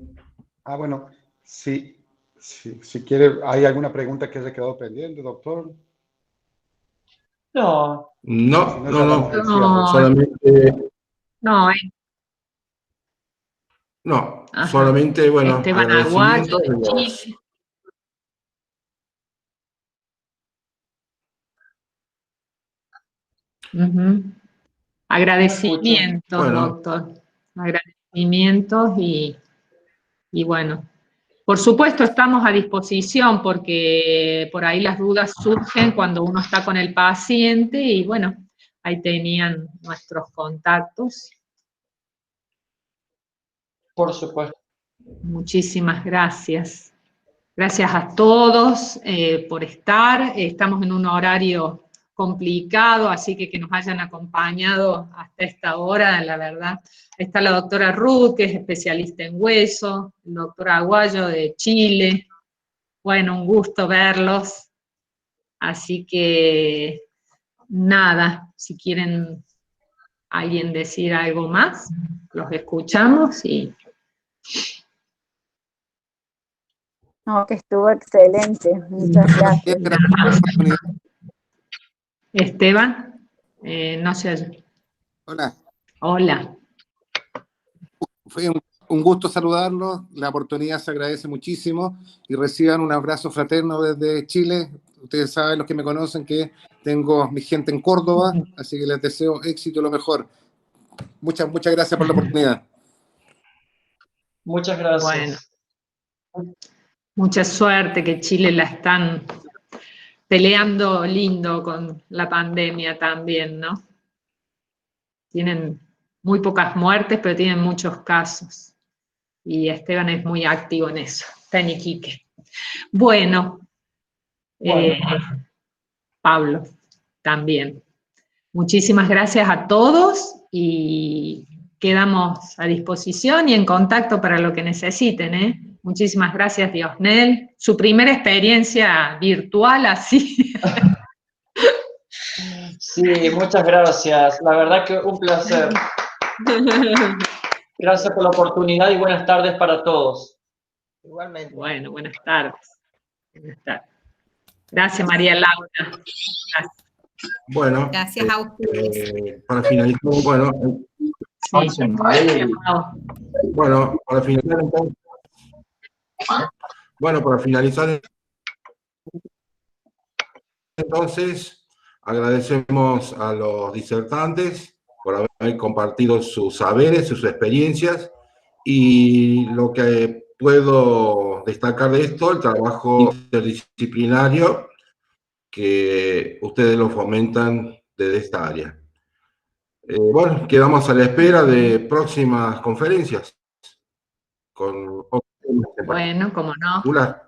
Ah, bueno, si quiere, ¿hay alguna pregunta que haya quedado pendiente, doctor? No. No, solamente, bueno, Esteban Aguayo de Chile. Agradecimientos, bueno, doctor. Agradecimientos y bueno, por supuesto estamos a disposición porque por ahí las dudas surgen cuando uno está con el paciente y bueno, ahí tenían nuestros contactos. Por supuesto. Muchísimas gracias. Gracias a todos por estar. Estamos en un horario complicado, así que nos hayan acompañado hasta esta hora, la verdad. Está la doctora Ruth, que es especialista en hueso, el doctor Aguayo de Chile. Bueno, un gusto verlos. Así que, nada, si quieren alguien decir algo más, los escuchamos y... No, que estuvo excelente. Muchas gracias. Esteban, no sé. Hola, Hola. fue un gusto saludarlos, la oportunidad se agradece muchísimo y reciban un abrazo fraterno desde Chile. Ustedes saben, los que me conocen, que tengo mi gente en Córdoba, así que les deseo éxito, lo mejor. Muchas gracias por la oportunidad. Muchas gracias. Bueno, mucha suerte, que Chile la están peleando lindo con la pandemia también, ¿no? Tienen muy pocas muertes, pero tienen muchos casos. Y Esteban es muy activo en eso, está en Iquique. Bueno, Pablo también. Muchísimas gracias a todos y quedamos a disposición y en contacto para lo que necesiten, ¿eh? Muchísimas gracias, Diosnel. Su primera experiencia virtual así. Sí, muchas gracias. La verdad que un placer. Gracias por la oportunidad y buenas tardes para todos. Igualmente. Bueno, buenas tardes. Buenas tardes. Gracias, María Laura. Gracias. Bueno, Gracias a ustedes. para finalizar, bueno, Sí, bueno, para finalizar entonces, agradecemos a los disertantes por haber compartido sus saberes, sus experiencias, y lo que puedo destacar de esto, el trabajo interdisciplinario que ustedes lo fomentan desde esta área. Bueno, quedamos a la espera de próximas conferencias con otros temas en bueno, como no. particular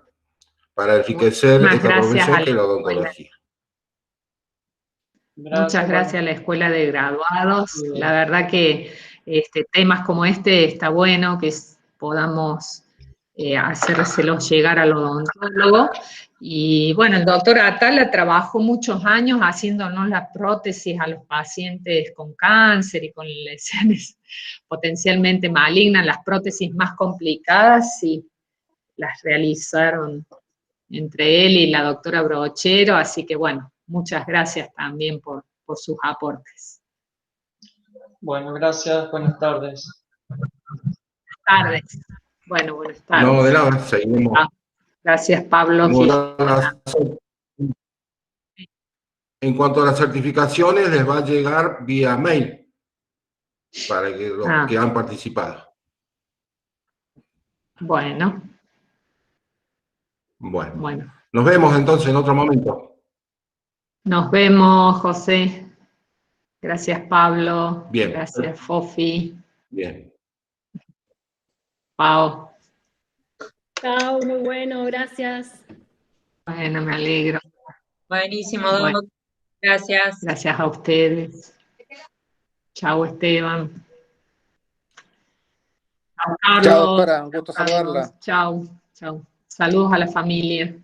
para enriquecer Muchas esta gracias profesión a que es la la odontología. Muchas gracias a la Escuela de Graduados. La verdad que temas como este está bueno que podamos hacérselos llegar al odontólogo. Y bueno, el doctor Atala trabajó muchos años haciéndonos las prótesis a los pacientes con cáncer y con lesiones potencialmente malignas. Las prótesis más complicadas sí las realizaron entre él y la doctora Brochero, así que bueno, muchas gracias también por sus aportes. Bueno, gracias. Buenas tardes. Buenas tardes. Bueno, buenas tardes. No, de nada, seguimos. Gracias, Pablo. En cuanto a las certificaciones, les va a llegar vía mail para que los que han participado. Bueno. Bueno. Nos vemos entonces en otro momento. Nos vemos, José. Gracias, Pablo. Bien. Gracias, Fofi. Bien. Pau. Chao, muy bueno, gracias. Bueno, me alegro. Buenísimo, bueno. Gracias. Gracias a ustedes. Chao, Esteban. Chao, Carlos. Chao, doctora, un gusto saludarla. Chao, chao. Saludos a la familia.